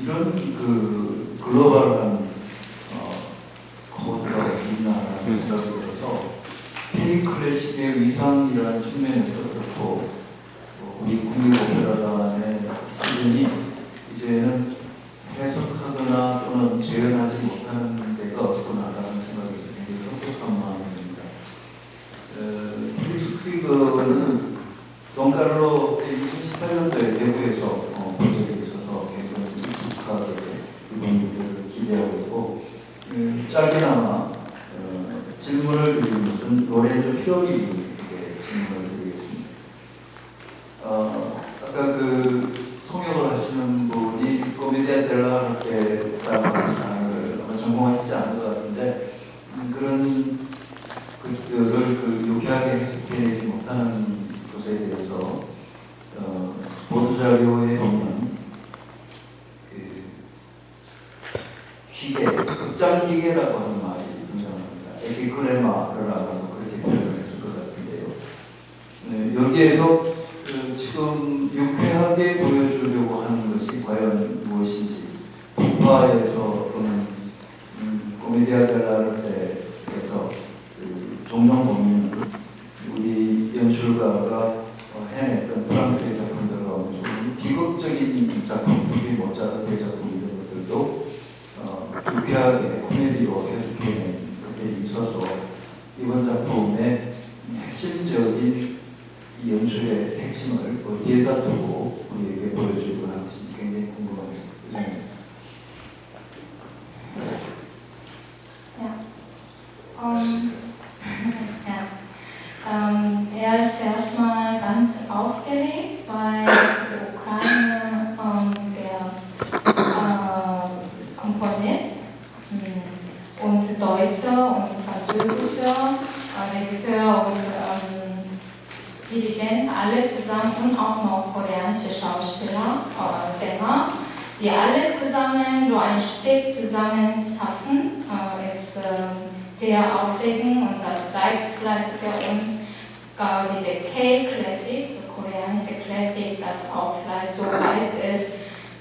이런 그 글로벌한 코드가 있나라는 생각이 들어서 K-클래식의 위상이라는 측면에서 그렇고 우리 국립오페라단의 수준이 이제는 해석하거나 또는 재현하지 못하는 데가 없구나라는 생각이 굉장히 섭섭한 마음입니다. 프릭스 크리거는 돈칼로 2018년도에 대구에서 본 적이 있어서 굉장히 익숙하게 이번 무대를 기대하고 있고, 짧게나마 질문을 드리는 것은 로렌조 피오리에게 질문을 드리겠습니다. 아까 그 통역을 하시는 분이 코미디아 델라르테라는 단어를 전공하시지 않은 것 같은데, 그런 것들을 유쾌하게 해석해내지 못하는 것에 대해서 보도자료에 보면 기계, 극장 기계라고 하는 말이 등장합니다. 에피클레마라고 그렇게 표현했을 것 같은데요. 여기에서 지금 유쾌하게 보여주려고 하는 것이 과연 무엇인지, 북파에서 또는 코미디아 델라르테에서 종종 보면 우리 연출가가 해냈던 프랑스의 작품들 가운데 좀 비극적인 작품, 특히 모차르트의 작품 이런 것들도 유쾌하게 코미디로 해석해낸 것들이 있어서 이번 작품의 핵심적인 이 연출의 핵심을 어디에다 두고 우리에게 보여주고 하는지 굉장히 궁금합니다. 이상입니다. Er ist erstmal ganz aufgeregt, weil die Ukraine der Komponist und deutscher und französischer Regisseur und Dirigent alle zusammen und auch noch koreanische Schauspieler, Sänger, die alle zusammen so ein Stück zusammen schaffen, ist sehr aufregend und das zeigt vielleicht für uns diese K-Klassik, so koreanische Klassik, das auch vielleicht so weit ist,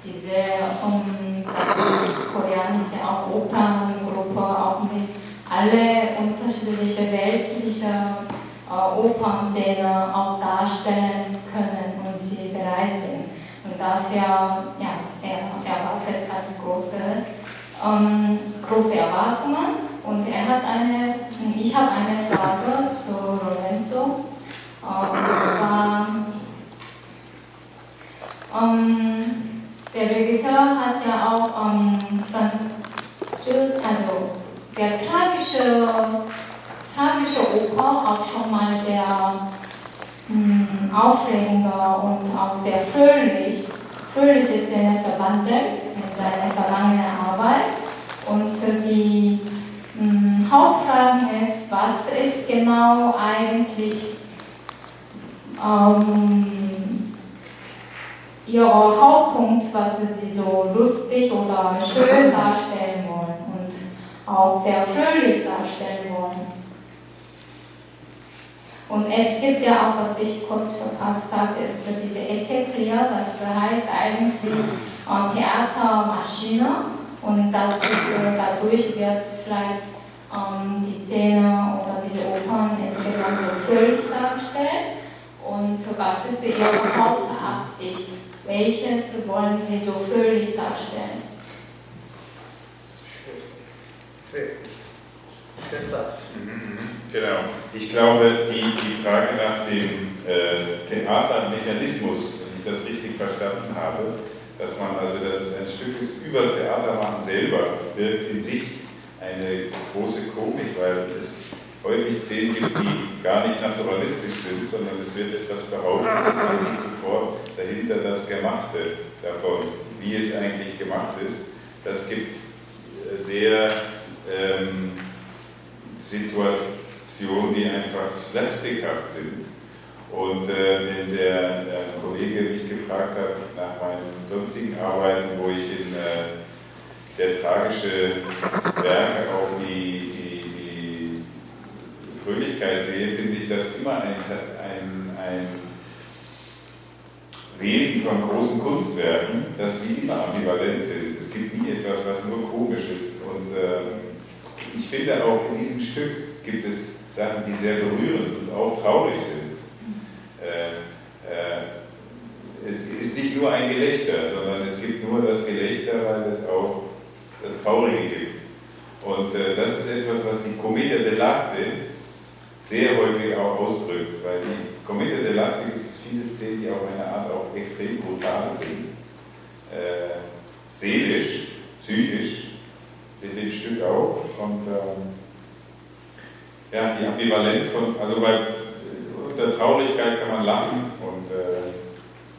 diese das koreanische auch Operngruppe, auch nicht alle unterschiedliche weltliche Opernszene auch darstellen können und sie bereit sind. Und dafür, ja, er erwartet ganz große Erwartungen. Und ich habe eine Frage zu Lorenzo. Und zwar, der Regisseur hat ja auch also der tragische Oper auch schon mal sehr aufregender und auch sehr fröhliche Szene verwandelt in seiner vergangenen Arbeit. Und die Hauptfrage ist, was ist genau eigentlich Ihr Hauptpunkt, was Sie so lustig oder schön darstellen wollen und auch sehr fröhlich darstellen wollen. Und es gibt ja auch, was ich kurz verpasst habe, ist diese Ecke clear, das heißt eigentlich Theatermaschine und das ist, dadurch wird vielleicht die Szene oder diese Opern insgesamt so fröhlich dargestellt. Und was ist Ihre Hauptabsicht? Welches wollen Sie so fröhlich darstellen? Genau. Ich glaube, die Frage nach dem Theatermechanismus, wenn ich das richtig verstanden habe, dass es ein Stück ist, übers Theatermachen selber, birgt in sich eine große Komik, weil es häufig Szenen gibt, die gar nicht naturalistisch sind, sondern es wird etwas behauptet und man sieht sofort dahinter das Gemachte davon, wie es eigentlich gemacht ist. Das gibt sehr Situationen, die einfach slapstickhaft sind. Und wenn der Kollege mich gefragt hat nach meinen sonstigen Arbeiten, wo ich in sehr tragische Werke auch die Fröhlichkeit sehe, finde ich das immer ein Wesen von großen Kunstwerken, dass sie immer ambivalent sind. Es gibt nie etwas, was nur komisch ist. Und ich finde auch in diesem Stück gibt es Sachen, die sehr berührend und auch traurig sind. Es ist nicht nur ein Gelächter, sondern es gibt nur das Gelächter, weil es auch das Traurige gibt. Und das ist etwas, was die Commedia dell'arte sehr häufig auch ausdrückt, weil die Commedia dell'arte gibt es viele Szenen, die auf eine Art auch extrem brutal sind, seelisch, psychisch, in dem Stück auch. Und ja, die Ambivalenz von, also unter Traurigkeit kann man lachen und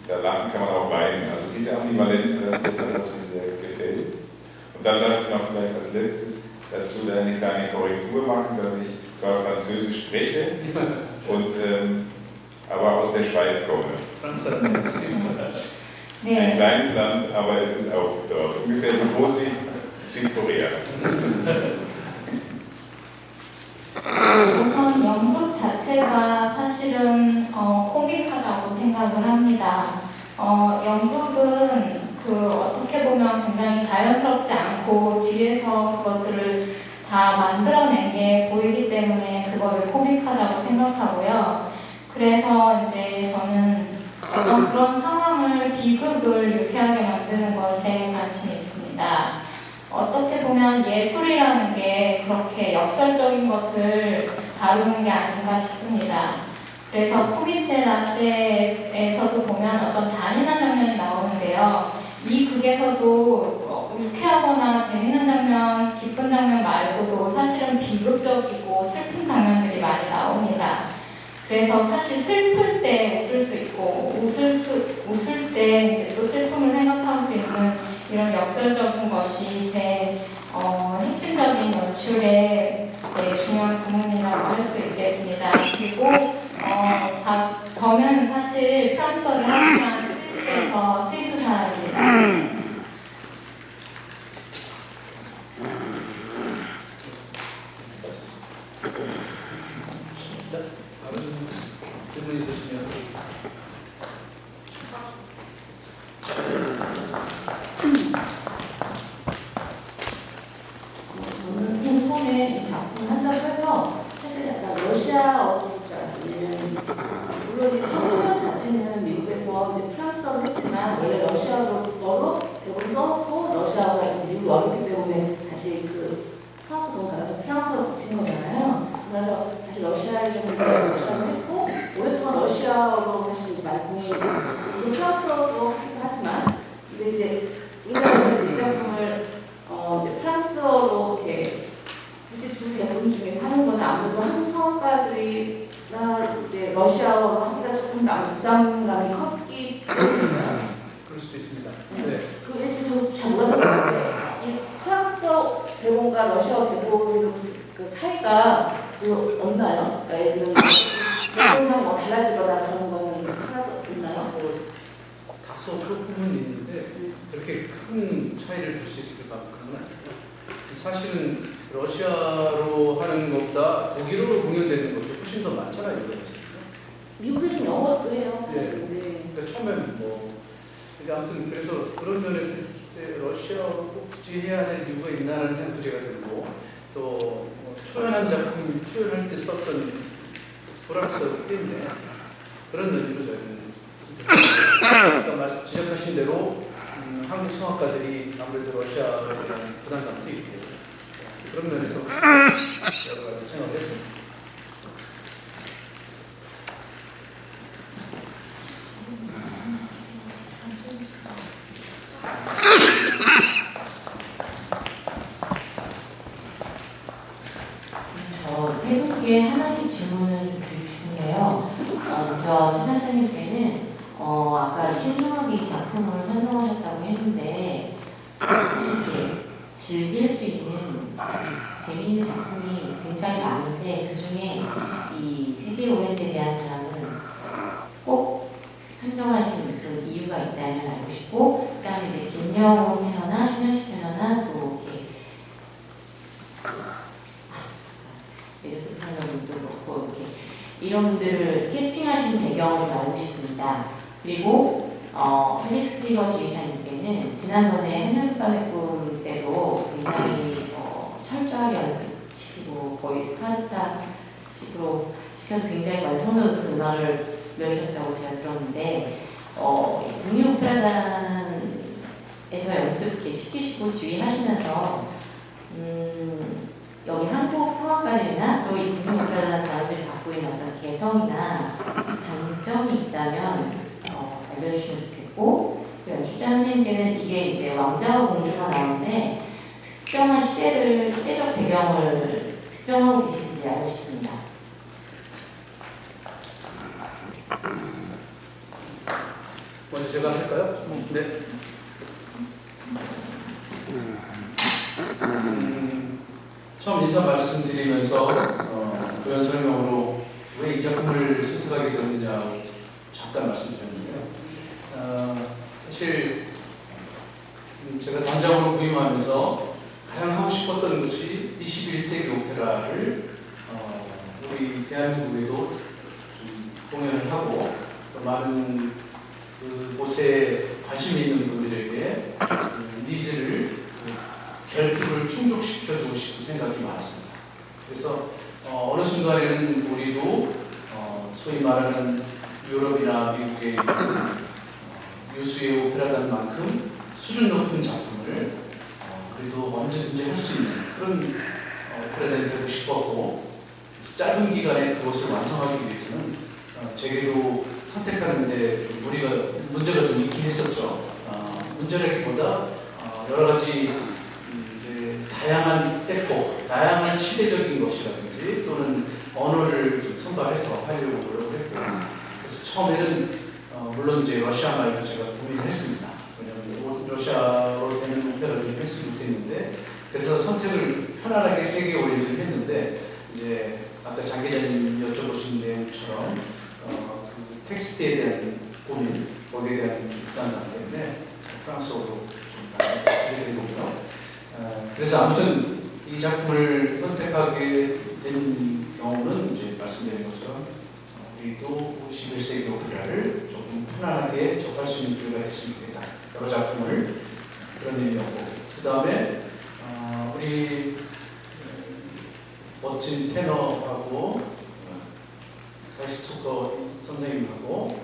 unter Lachen kann man auch weinen. Also diese Ambivalenz, das ist etwas, was mir sehr gefällt. Und dann darf ich noch vielleicht als letztes dazu eine kleine Korrektur machen, dass ich zwar Französisch spreche, aber aus der Schweiz komme. Ein kleines Land, aber es ist auch dort. Ungefähr so groß wie Südkorea. 우선 연극 자체가 사실은 코믹하다고 생각을 합니다. 연극은 어떻게 보면 굉장히 자연스럽지 않고 뒤에서 그것들을 다 만들어낸 게 보이기 때문에 그거를 코믹하다고 생각하고요. 그래서 이제 저는 어떤 그런 상황을 비극을 유쾌하게 만드는 것에 관심이 있습니다. 어떻게 보면 예술이라는 게 그렇게 역설적인 것을 다루는 게 아닌가 싶습니다. 그래서 코미테 라떼에서도 보면 어떤 잔인한 장면이 나오는데요. 이 극에서도 유쾌하거나 재밌는 장면, 기쁜 장면 말고도 사실은 비극적이고 슬픈 장면들이 많이 나옵니다. 그래서 사실 슬플 때 웃을 수 있고 웃을 때 이제 또 슬픔을 생각할 수 있는 이런 역설적인 것이 제 핵심적인 연출의 중요한 부분이라고 할 수 있겠습니다. 그리고 저는 사실 프랑스어를 하지만 스위스에서 스위스 사람입니다. 다른 질문 있으시면. 저는 처음에 이 작품을 한다고 해서 사실 약간 러시아어로 줄 알았어요. 물론 이 청소년 자체는 미국에서 이제 프랑스어를 했지만 원래 러시아어로 대부분 써놓고 러시아어가 미국이 어렵기 때문에 다시 사업도 너무 많아서 프랑스어로 붙인 거잖아요. 그래서 다시 러시아에 좀 러시아어로 했고 오랫동안 러시아어로 사실 많이 공연이 되고 프랑스어로 하지만 근데 이제 우리나라에서 이 작품을 프랑스어로 이렇게 굳이 두 작품 중에서 하는 건 아무래도 한국 성악가들이나 이제 러시아어로 하기가 조금 부담감이 컸기 때문에 그럴 수도 있습니다. 네. 그게 좀 잘 몰라서 그런데 이 프랑스어 대본과 러시아어 대본 그 차이가 없나요? 그러니까 예를 들면 대본상이 뭐 달라지거나 그런 거는 하나도 있나요? 다소 조금은 있는데 그렇게 큰 차이를 줄 수 있을 만큼은 아니고 사실은 러시아로 하는 것보다 독일어로 공연되는 것이 훨씬 더 많잖아요. 미국에서 영어도 해요, 사실. 네. 그러니까 처음에는 근데 아무튼 그래서 그런 면에서 있을 때 러시아어로 꼭 굳이 해야 할 이유가 있나라는 생각도 제가 들고 또 초연한 작품 표현할 때 썼던 프랑스어 때문에 그런 의미로 저희는 아까 지적하신 대로 한국 성악가들이 아무래도 러시아어에 대한 부담감도 있고 그런 면에서 여러 가지 생각을 했습니다. 세 분께 먼저 최단장님께는 아까 신중하게 이 작품을 편성하셨다고 했는데 이렇게 즐길 수 있는 재미있는 작품이 굉장히 많은데 그 중에 이 세계 오렌지에 대한 사람을 꼭 선정하신 그런 이유가 있다면 알고 싶고, 그다음에 이제 김영호 패너나 신현식 패너나 또 이렇게 예수 패너분도 그렇고 이렇게 이런 분들을 캐스팅하신 배경을 좀 알고 싶습니다. 그리고 펠릭스 피거 지휘자님께는 지난번에 하늘 밤의 꿈 때로 굉장히 철저하게 연습시키고 거의 스파르타식으로 시켜서 굉장히 완성도는 그 음악을 넣으셨다고 제가 들었는데 국립 오페라단에서 연습 이렇게 시키시고 지휘하시면서 여기 한국 성악가들이나 또 이 국립 오페라단 단원들이 갖고 있는 어떤 개성이나 장점이 있다면 알려주시면 좋겠고, 연출자 선생님께는 이게 이제 왕자와 공주가 나오는데 특정한 시대적 배경을 특정하고 계신지 알고 싶습니다. 먼저 제가 할까요? 네. 처음 인사 말씀드리면서 도연 설명으로 왜 이 작품을 선택하게 됐느냐고 잠깐 말씀드렸는데요. 사실 제가 단장으로 부임하면서 가장 하고 싶었던 것이 21세기 오페라를 우리 대한민국에도 공연을 하고 또 많은 그곳에 관심이 있는 분들에게 니즈를 결핍을 충족시켜주고 싶은 생각이 많았습니다. 그래서 어느 순간에는 우리도 소위 말하는 유럽이나 미국의 유수의 오페라단만큼 수준 높은 작품을 그래도 언제든지 할 수 있는 그런 오페라단이 되고 싶었고, 짧은 기간에 그것을 완성하기 위해서는 제게도 선택하는데 문제가 좀 있긴 했었죠. 문제라기보다 여러 가지 다양한 때폭, 다양한 시대적인 것이라든지 또는 언어를 좀 선발해서 하려고 노력을 했고, 그래서 처음에는 물론 이제 러시아 말도 제가 고민을 했습니다. 왜냐하면 러시아로 되는 오페라를 했으면 좋겠는데, 그래서 선택을 편안하게 세계 오리엔트를 했는데, 이제 아까 장 기자님 여쭤보신 내용처럼 그 텍스트에 대한 고민, 거기에 대한 부담감 때문에 프랑스어로 좀 하게 된 거고요. 그래서 아무튼 이 작품을 선택하게 된 경우는 이제 말씀드린 것처럼 우리도 21세기 오페라를 조금 편안하게 접할 수 있는 기회가 됐으면 좋겠다. 여러 작품을 그런 의미였고, 그 다음에 우리 멋진 테너하고 카이스토커 선생님하고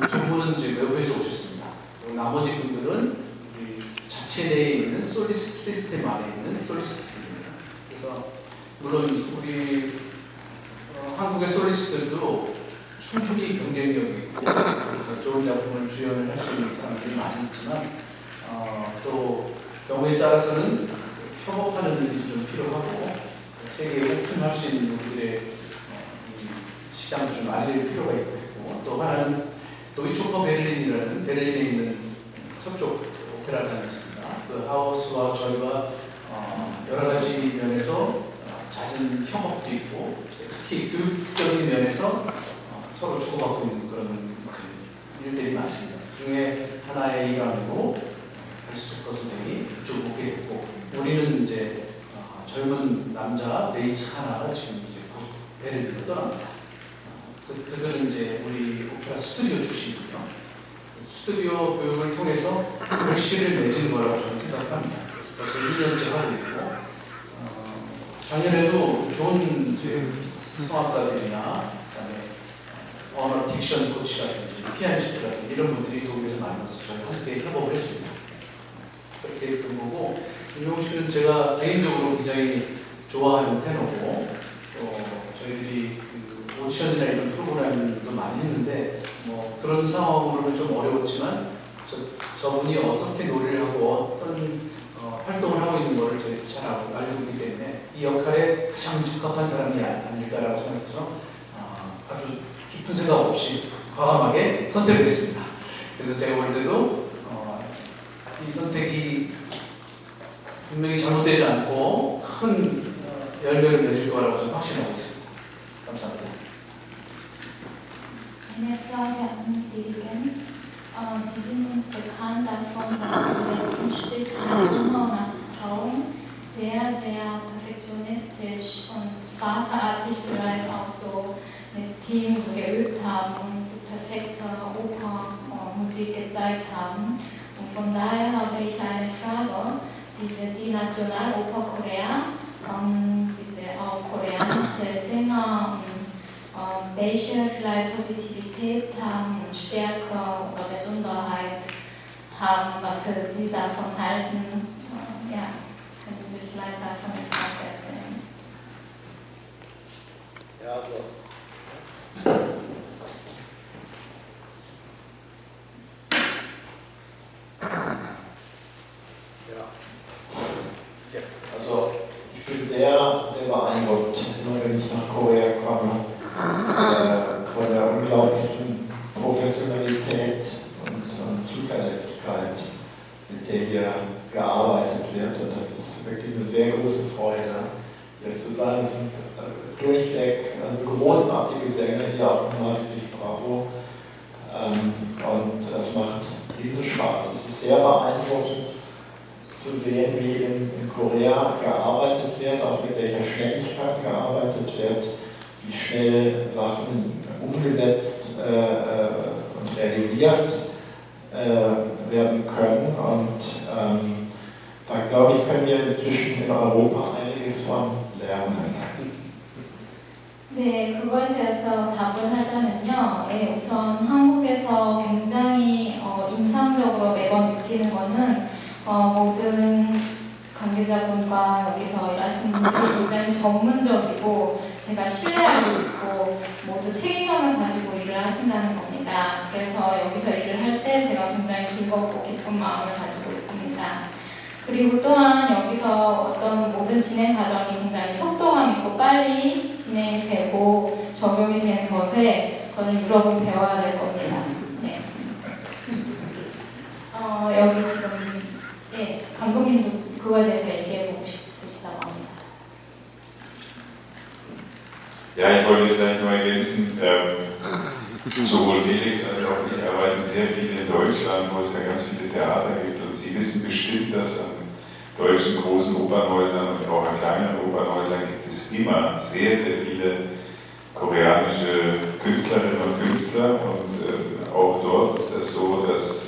두 분은 이제 외부에서 오셨습니다. 나머지 분들은 자체 내에 있는 솔리스트 시스템 안에 있는 솔리스트입니다. 그래서 물론 우리 한국의 솔리스트들도 충분히 경쟁력이 있고 좋은 작품을 주연을 할 수 있는 사람들이 많이 있지만 또 경우에 따라서는 협업하는 일이 좀 필요하고 세계에 오픈할 수 있는 우리들의 시장을 좀 알릴 필요가 있고, 또 하나는 도이츠오퍼 베를린이라는 베를린에 있는 서쪽 오페라단이 있습니다. 그 하우스와 저희가 여러 가지 면에서 잦은 협업도 있고, 특히 교육적인 면에서 서로 주고받고 있는 그런 일들이 많습니다. 그 중에 하나의 일환으로 카이스토커 선생이 그쪽으로 오게 됐고, 우리는 이제 젊은 남자 베이스 하나가 지금 이제 곧 베를린으로 떠납니다. 그들은 이제 우리 오페라 스튜디오 출신이고요. 스튜디오 교육을 통해서 글씨를 맺은 거라고 저는 생각합니다. 그래서 벌써 2년째 하고 있고, 작년에도 좋은 성악가들이나 그다음에 언어 딕션 코치라든지 피아니스트라든지 이런 분들이 독일에서 만나서 저희 함께 협업을 했습니다. 그렇게 된 거고, 김용우 씨는 제가 개인적으로 굉장히 좋아하는 테너고, 또 저희들이 그 오디션이나 이런 프로그램도 많이 했는데 그런 상황으로는 좀 어려웠지만 저분이 어떻게 노래를 하고 어떤 활동을 하고 있는 것을 저희 잘 알고 있기 때문에 이 역할에 가장 적합한 사람이 아닐까라고 생각해서 아주 깊은 생각 없이 과감하게 선택을 했습니다. 그래서 제가 볼 때도 이 선택이 분명히 잘못되지 않고 큰 열매를 맺을 거라고 저는 확신하고 있습니다. 감사합니다. Eine Frage an Dirigent. Sie sind uns bekannt davon, dass Sie im letzten Stück Tumor und Traum sehr, sehr perfektionistisch und spartaartig vielleicht auch so mit Team so geübt haben und die perfekte Opernmusik gezeigt haben. Und von daher habe ich eine Frage. Die Nationaloper Korea, diese auch koreanische Sänger, welche vielleicht Positivität haben und Stärke oder Besonderheit haben, was Sie davon halten? Ja, können Sie vielleicht davon etwas erzählen? Ja, also Also ich bin sehr, sehr beeindruckt, immer wenn ich nach Korea komme, von der unglaublichen Professionalität und Zuverlässigkeit, mit der hier gearbeitet wird. Und das ist wirklich eine sehr große Freude, hier zu sein. Es sind durchweg großartige Sänger hier auch nochmal, wirklich bravo. Und es macht riesen Spaß. Es ist sehr beeindruckend zu sehen, wie in Korea gearbeitet wird, auch mit welcher Schnelligkeit gearbeitet wird, wie schnell Sachen umgesetzt und realisiert werden können. Und da glaube ich, können wir inzwischen in Europa einiges von lernen. 네, 그거에 대해서 답을 하자면요. 예, 우선 한국에서 굉장히 인상적으로 매번 느끼는 거는 모든 관계자분과 여기서 일하시는 분들이 굉장히 전문적이고 제가 신뢰하고 있고 모두 책임감을 가지고 일을 하신다는 겁니다. 그래서 여기서 일을 할 때 제가 굉장히 즐겁고 기쁜 마음을 가지고 있습니다. 그리고 또한 여기서 어떤 모든 진행 과정이 굉장히 속도감 있고 빨리 진행이 되고 적용이 되는 것에 저는 유럽을 배워야 될 겁니다. 네. 여기 지금 예, 감독님도 그거에 대해서 얘기해보고 싶으시다고 합니다. Ja, ich wollte vielleicht noch ergänzen, sowohl Felix als auch ich arbeiten sehr viel in Deutschland, wo es ja ganz viele Theater gibt. Und Sie wissen bestimmt, dass an deutschen großen Opernhäusern und auch an kleinen Opernhäusern gibt es immer sehr, sehr viele koreanische Künstlerinnen und Künstler. Und auch dort ist das so, dass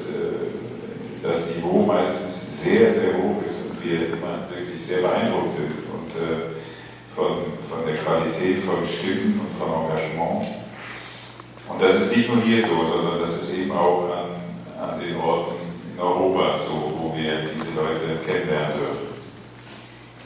das Niveau meistens sehr, sehr hoch ist und wir immer wirklich sehr beeindruckt sind und von der Qualität von Stimmen und von Engagement. Und das ist nicht nur hier so, sondern das ist eben auch an den Orten in Europa so, wo wir diese Leute kennenlernen dürfen.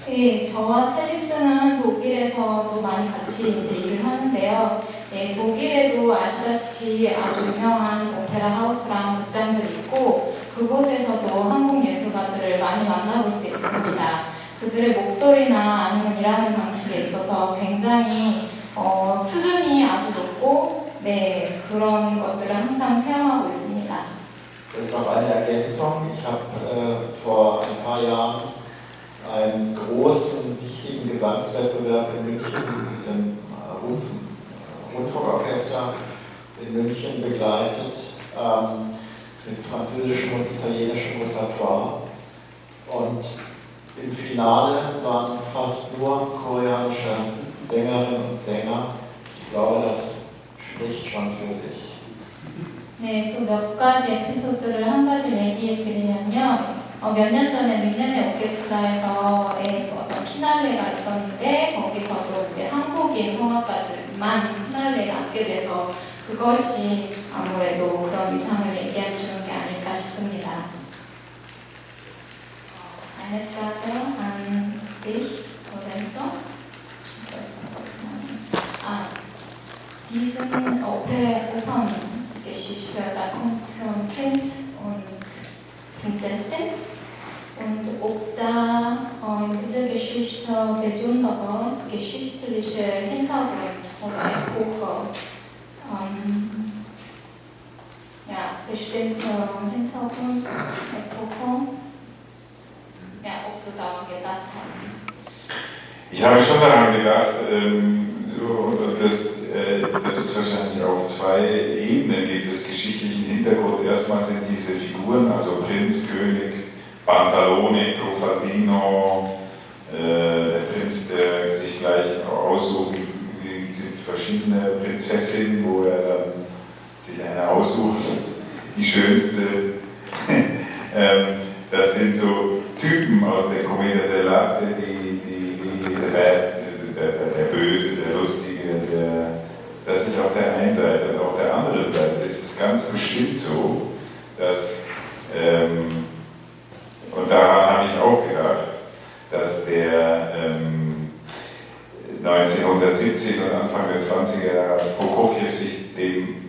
네, 저와 펠릭스는 독일에서도 많이 같이 이제 일을 하는데요. 네, 독일에도 아시다시피 아주 유명한 오페라 하우스랑 극장들이 있고 그곳에서도 한국 예술가들을 많이 만나볼 수 있습니다. 그들의 목소리나 아니면 일하는 방식에 있어서 굉장히 수준이 아주 높고 네, 그런 것들을 항상 체험하고 있습니다. Und noch eine Ergänzung. Ich habe vor ein paar Jahren einen großen, wichtigen Gesangswettbewerb in München mit dem Rundfunkorchester in München begleitet, mit französischem und italienischem Repertoire. Und im Finale waren fast nur koreanische Sängerinnen und Sänger. Ich glaube, das spricht schon für sich. 네, 또 몇 가지 에피소드를 한 가지 얘기해 드리면요. 몇 년 전에 미네네 오케스트라에서 어떤 피날레가 있었는데 거기서도 이제 한국인 성악가들만 피날레에 남게 돼서 그것이 아무래도 그런 이상을 얘기해 주는 게 아닐까 싶습니다. Eine Frage an dich, Lorenzo. Diesen Operngeschichte, da kommt Prinz und Prinzessin. Und ob da in dieser Geschichte besondere geschichtliche Hintergrund oder Epoche Bestimmte Hintergrund, Mikrofon. Ja, ob du daran gedacht hast. Ich habe schon daran gedacht, und dass es wahrscheinlich auf zwei Ebenen gibt, des geschichtlichen Hintergrund. Erstmal sind diese Figuren, also Prinz, König, Pantalone, Truffaldino, der Prinz, der sich gleich aussucht, die verschiedene Prinzessinnen, wo er dann sich eine aussucht, die schönste. Das sind so Typen aus der Commedia dell'arte, der Böse, der Lustige, das ist auf der einen Seite. Und auf der anderen Seite ist es ganz bestimmt so, dass, und daran habe ich auch gedacht, dass der 1970 und Anfang der 20er Jahre, als Prokofjew sich dem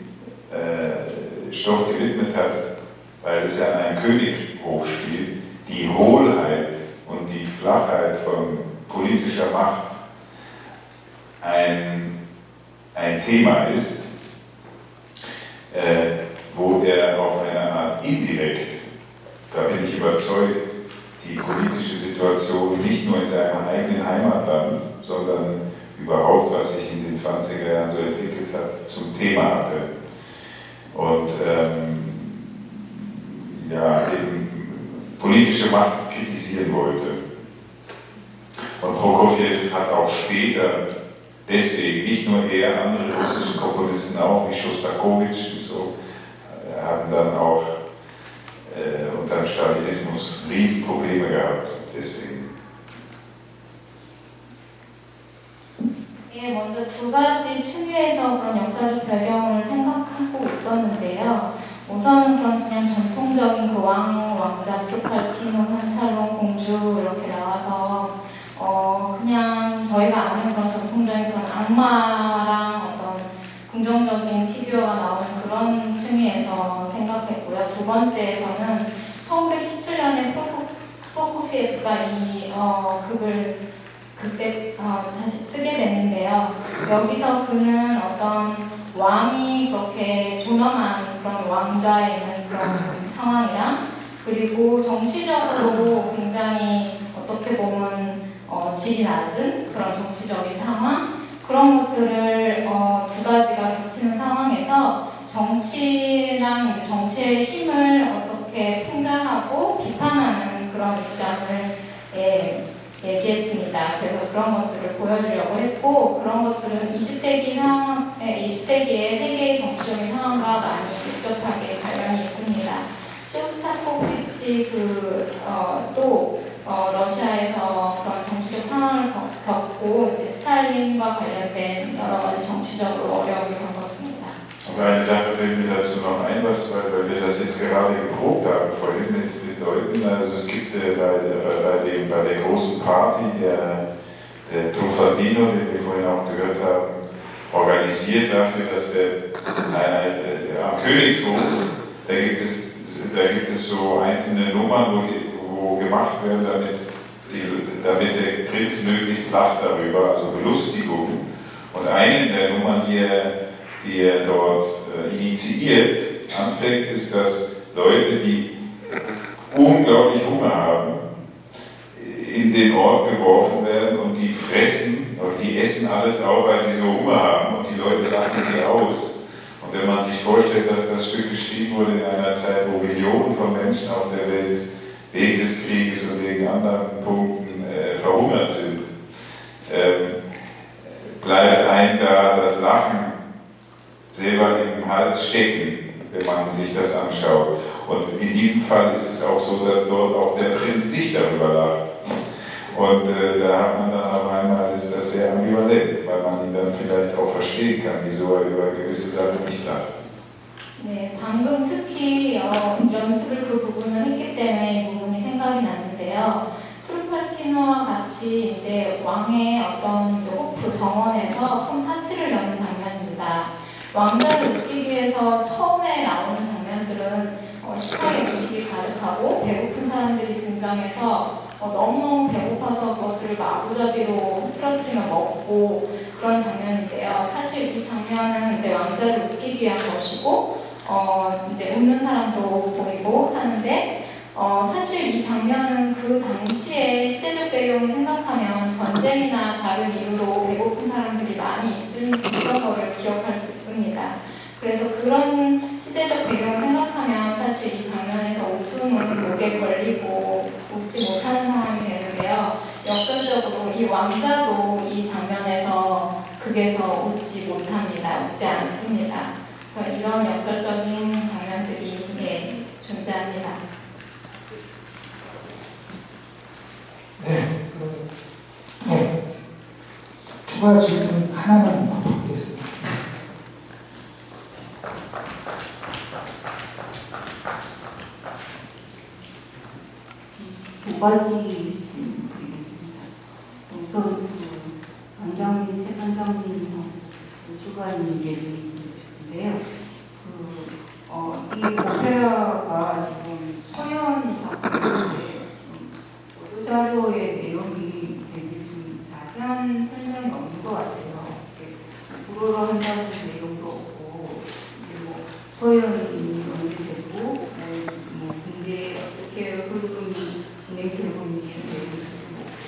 Stoff gewidmet hat, weil es ja an einem Könighof spielt, die Hohlheit und die Flachheit von politischer Macht ein Thema ist, wo er auf eine Art indirekt, da bin ich überzeugt, die politische Situation nicht nur in seinem eigenen Heimatland, sondern überhaupt, was sich in den 20er Jahren so entwickelt hat, zum Thema hatte. Und ja, eben politische Macht kritisieren wollte. Und Prokofjew hat auch später deswegen, nicht nur er, andere russische Komponisten auch, wie Schostakowitsch und so, haben dann auch unter dem Stalinismus Riesenprobleme gehabt. Deswegen. 예, 먼저 두 가지 측면에서 그런 역사적 배경을 생각하고 있었는데요. 우선은 그냥 전통적인 그 왕자, 트루팔티노, 판탈론, 공주 이렇게 나와서 그냥 저희가 아는 그런 전통적인 그런 악마랑 어떤 긍정적인 피규어가 나오는 그런 층위에서 생각했고요. 두 번째에서는 1917년에 프로코피에프가 이 극을 다시 쓰게 됐는데요. 여기서 그는 어떤 왕이 그렇게 존엄한 그런 왕좌에 있는 그런 상황이랑 그리고 정치적으로 굉장히 어떻게 보면 질이 낮은 그런 정치적인 상황 그런 것들을 두 가지가 겹치는 상황에서 정치랑 이제 정치의 힘을 어떻게 풍자하고 비판하는 그런 입장을 얘기했습니다. 그래서 그런 것들을 보여주려고 했고 그런 것들은 20세기의 세계의 정치적인 상황과 많이 밀접하게 관련이 있습니다. 쇼스타코비치 또 러시아에서 그런 정치적 상황을 겪고 이제 스탈린과 관련된 여러 가지 정치적으로 어려움을 겪었습니다. Aber eine Sache fällt mir dazu noch ein, weil wir das jetzt gerade geprobt haben vorhin mit Leuten. Also es gibt bei der großen Party der Truffaldino, den wir vorhin auch gehört haben, organisiert dafür, dass am Königshof, da gibt es so einzelne Nummern, wo gemacht werden, damit der Prinz möglichst lacht darüber, also Belustigung. Und eine der Nummern, die er dort initiiert, anfängt, ist, dass Leute, die unglaublich Hunger haben, in den Ort geworfen werden und die fressen oder die essen alles auf, weil sie so Hunger haben und die Leute lachen sie aus. Und wenn man sich vorstellt, dass das Stück geschrieben wurde in einer Zeit, wo Millionen von Menschen auf der Welt wegen des Krieges und wegen anderen Punkten verhungert sind, bleibt einem da das Lachen selber im Hals stecken, wenn man sich das anschaut. Und in diesem Fall ist es auch so, dass dort auch der Prinz nicht darüber lacht. Und da hat man dann auf einmal, ist das sehr ambivalent, weil man ihn dann vielleicht auch verstehen kann, wieso er über gewisse Sachen nicht lacht. 네, 방금 특히 연습을 그 부분을 했기 때문에 이 부분이 생각이 났는데요. 트루팔티노와 같이 이제 왕의 어떤 이제 호프 정원에서 큰 파티를 여는 장면입니다. 왕자를 웃기기 위해서 처음에 나오는 장면들은 식탁에 음식이 가득하고 배고픈 사람들이 등장해서 너무너무 배고파서 그것들을 마구잡이로 흐트러뜨리며 먹고 그런 장면인데요. 사실 이 장면은 이제 왕자를 웃기기 위한 것이고 이제 웃는 사람도 보이고 하는데 사실 이 장면은 그 당시에 시대적 배경을 생각하면 전쟁이나 다른 이유로 배고픈 사람들이 많이 있은 거를 기억할 수 있습니다. 그래서 그런 시대적 배경을 생각하면 사실 이 장면에서 웃음은 목에 걸리고 웃지 못하는 상황이 되는데요. 역설적으로 이 왕자도 이 장면에서 극에서 웃지 못합니다. 웃지 않습니다. 그래서 이런 역설적인 장면들이 존재합니다. 네, 추가 질문 하나만 받겠습니다. 두 가지 드리겠습니다. 우선 관장님, 새 관장님 추가하는 얘기인데요. 이 오페라가 지금 초연 작품인데 보도자료의 내용이 되게 좀 자세한 설명이 없는 것 같아요. 불어로 한다는 내용도 없고, 그리고 초연이 언제되고, 뭐 군대 어떻게 흐름이 진행되고 있는지 내용도 없고,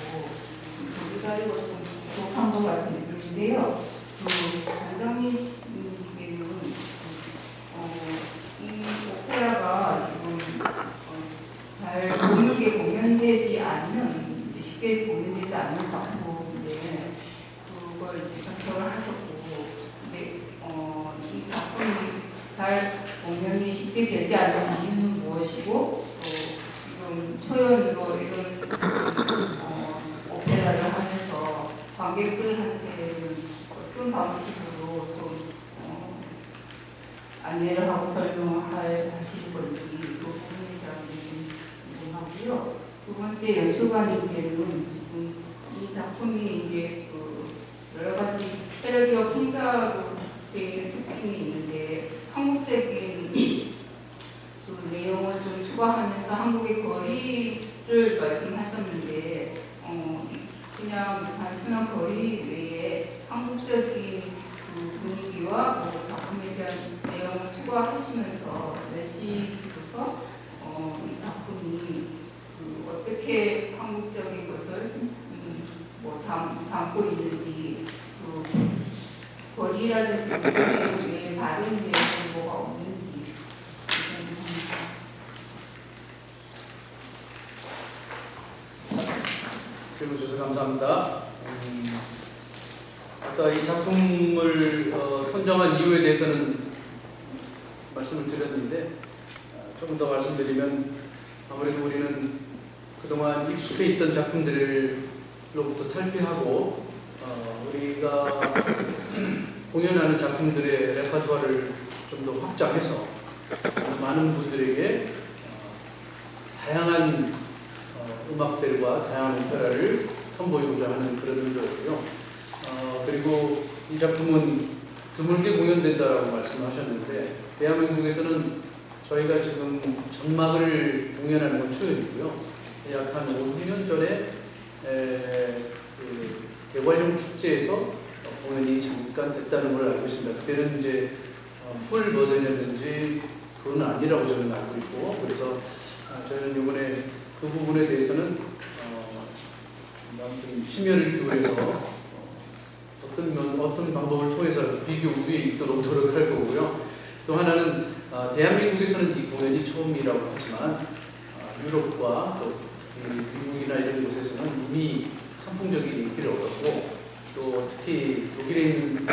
보도자료가 좀 부족한 것 같은 느낌인데요. 관장님께는 이 오페라가 지금 잘 드물게 공연되지 않는, 쉽게 공연되지 않는 작품인데 그걸 작성을 하셨고, 근데 이 작품이 잘 공연이 쉽게 되지 않는 이유는 무엇이고, 또 지금 초연으로 이런 오페라를 하면서 관객들한테는 어떤 방식으로 좀 안내를 하고 설명을 하실 건지 그 부분에 대한 얘기 궁금하고요. 두 번째 여쭤가는 게는 지금 이 작품이 이제 여러 가지 패러디와 풍자로 되어 있는 특징이 있는데 한국적인 그 내용을 좀 추가하면서 한국의 거리를 말씀하셨는데 그냥 단순한 거리 외에 한국적인 그 분위기와 작품에 대한 내용을 추가하시면서 내시고서 이 작품이 어떻게 한국적인 것을 담고 있는지, 거리라는 부분에 외에 다른 내용이 뭐가 없는지 궁금합니다. 질문 주셔서 감사합니다. 아까 이 작품을 선정한 이유에 대해서는 말씀을 드렸는데 조금 더 말씀드리면 아무래도 우리는 그동안 익숙해 있던 작품들로부터 탈피하고 우리가 공연하는 작품들의 레퍼토아를 좀 더 확장해서 많은 분들에게 다양한 음악들과 다양한 오페라를 선보이고자 하는 그런 의도였고요. 그리고 이 작품은 드물게 공연된다라고 말씀하셨는데 대한민국에서는 저희가 지금 전막을 공연하는 건 초연이고요. 약 한 5년 전에 그 대관령 축제에서 공연이 잠깐 됐다는 걸 알고 있습니다. 그때는 이제 풀 버전이었는지 그건 아니라고 저는 알고 있고, 그래서 저는 이번에 그 부분에 대해서는 아무튼 심혈을 기울여서 어떤 방법을 통해서 비교 위에 있도록 노력할 거고요. 또 하나는 대한민국에서는 이 공연이 처음이라고 하지만 유럽과 또 미국이나 이런 곳에서는 이미 선풍적인 인기를 얻었고, 또 특히 독일에 있는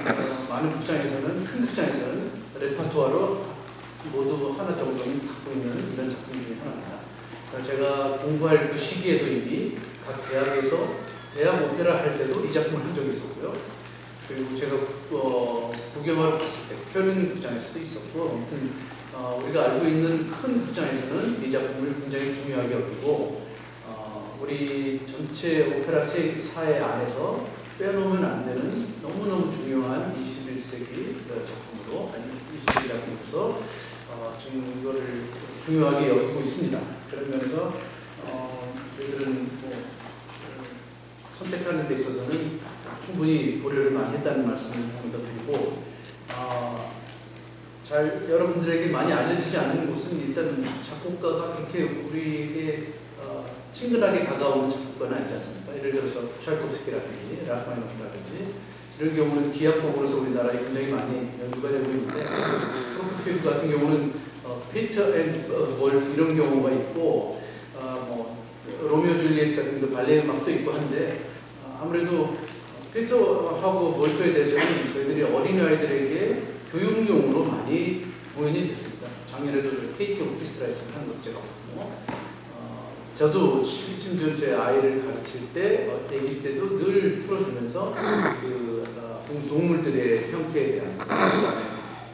많은 극장에서는, 큰 극장에서는 레퍼토아로 모두 하나 정도는 갖고 있는 이런 작품 중에 하나입니다. 제가 공부할 그 시기에도 이미 각 대학에서 대학 오페라 할 때도 이 작품을 한 적이 있었고요. 그리고 제가 구경하러 갔을 때 켈른 극장에서도 있었고, 아무튼 우리가 알고 있는 큰 극장에서는 이 작품을 굉장히 중요하게 여기고, 우리 전체 오페라 사회 안에서 빼놓으면 안 되는 너무너무 중요한 21세기 작품으로, 아니 21세기 작품으로서 지금 이거를 중요하게 여기고 있습니다. 그러면서 저희들은 선택하는 데 있어서는 충분히 고려를 많이 했다는 말씀을 더 드리고, 잘 여러분들에게 많이 알려지지 않는 것은 일단 작곡가가 그렇게 우리에게 친근하게 다가오는 작곡가는 아니지 않습니까? 예를 들어서 찰콥스키라든지 라흐마니노프라든지 이런 경우는 기악곡으로서 우리나라에 굉장히 많이 연주가 되고 있는데 프로코피에프 같은 경우는 피터 앤 월프 이런 경우가 있고 뭐 로미오 줄리엣 같은 그 발레 음악도 있고 한데 아무래도 피터하고 월프에 대해서는 저희들이 어린아이들에게 교육용으로 많이 공연이 됐습니다. 작년에도 KT 오케스트라에서 한 것도 제가 봤고 저도 심지어 제 아이를 가르칠 때 아기 때도 늘 틀어주면서 그 동물들의 형태에 대한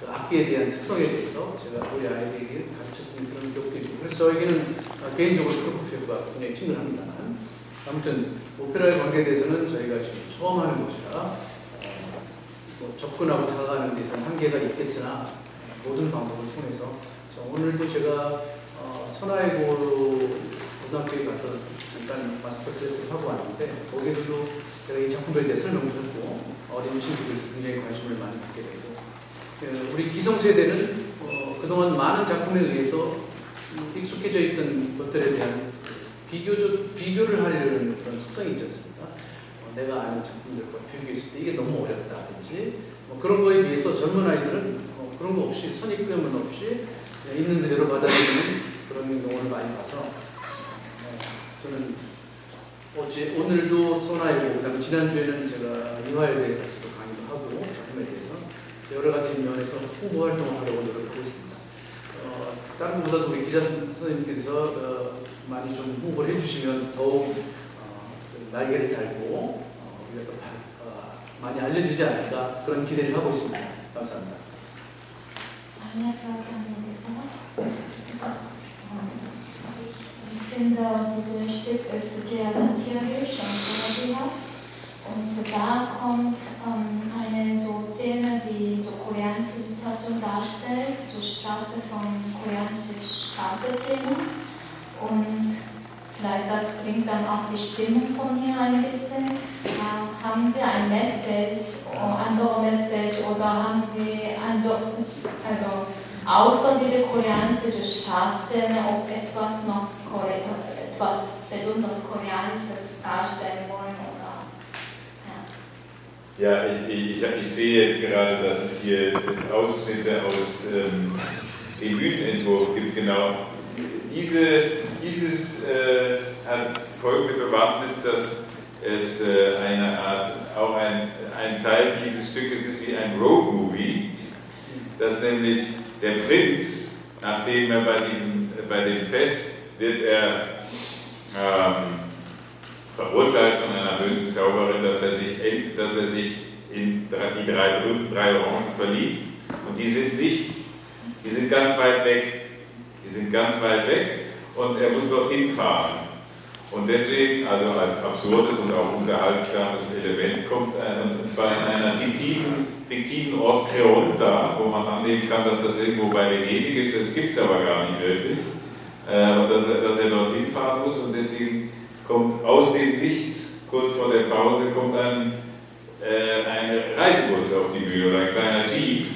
그 악기에 대한 특성에 대해서 제가 우리 아이들에게 가르쳤던 그런 기억도 있고 그래서 저에게는 개인적으로 프로코피에프가 굉장히 친근합니다만 아무튼 오페라의 관계에 대해서는 저희가 지금 처음 하는 것이라 뭐 접근하고 다가가는 데서는 한계가 있겠으나 모든 방법을 통해서 오늘도 제가 선화예고 고등학교에 가서 잠깐 마스터 클래스를 하고 왔는데 거기에서도 제가 이 작품에 대해 설명을 했고 어린 친구들도 굉장히 관심을 많이 갖게 되고 우리 기성세대는 그동안 많은 작품에 의해서 익숙해져 있던 것들에 대한 비교를 하려는 그런 습성이 있지 않습니까? 내가 아는 작품들과 비교했을 때 이게 너무 어렵다든지 그런 거에 비해서 젊은 아이들은 그런 거 없이 선입견은 없이 있는 대로 받아들이는 그런 경우를 많이 봐서 저는 오늘도 선화예고 그다음 지난주에는 제가 이화여대에 가서도 강의도 하고 작품에 대해서 여러 가지 면에서 홍보 활동을 하려고 노력하고 있습니다. 다른 것보다도 우리 기자 선생님께서 많이 좀 홍보를 해주시면 더욱 날개를 달고 우리가 더 많이 알려지지 않을까 그런 기대를 하고 있습니다. 감사합니다. Ich finde, dieses Stück ist sehr satirisch und komödiantisch. Und da kommt eine so Szene, die so koreanische Situation darstellt, so Straße von koreanischer Straßenszene. Und vielleicht das bringt dann auch die Stimmung von mir ein bisschen. Haben Sie ein Message, andere Message oder haben Sie also außer diese koreanische Straßenszene auch etwas noch etwas besonders Koreanisches darstellen wollen? Oder? Ja, ich sehe jetzt gerade, dass es hier Ausschnitte aus dem Bühnenentwurf gibt. Genau. Dieses hat folgende Bewandtnis, dass es eine Art, auch ein Teil dieses Stückes ist wie ein Road-Movie, dass nämlich der Prinz, nachdem er bei dem Fest wird er verurteilt von einer bösen Zauberin, dass er sich in die berühmten drei Orangen verliebt. Und die sind ganz weit weg und er muss dorthin fahren. Und deswegen, also als absurdes und auch unterhaltsames Element kommt, und zwar in einer fiktiven Ort Creonta, wo man annehmen kann, dass das irgendwo bei Venedig ist, das gibt es aber gar nicht wirklich, und dass er dorthin fahren muss und deswegen kommt aus dem Nichts, kurz vor der Pause, kommt ein Reisebus auf die Bühne oder ein kleiner Jeep,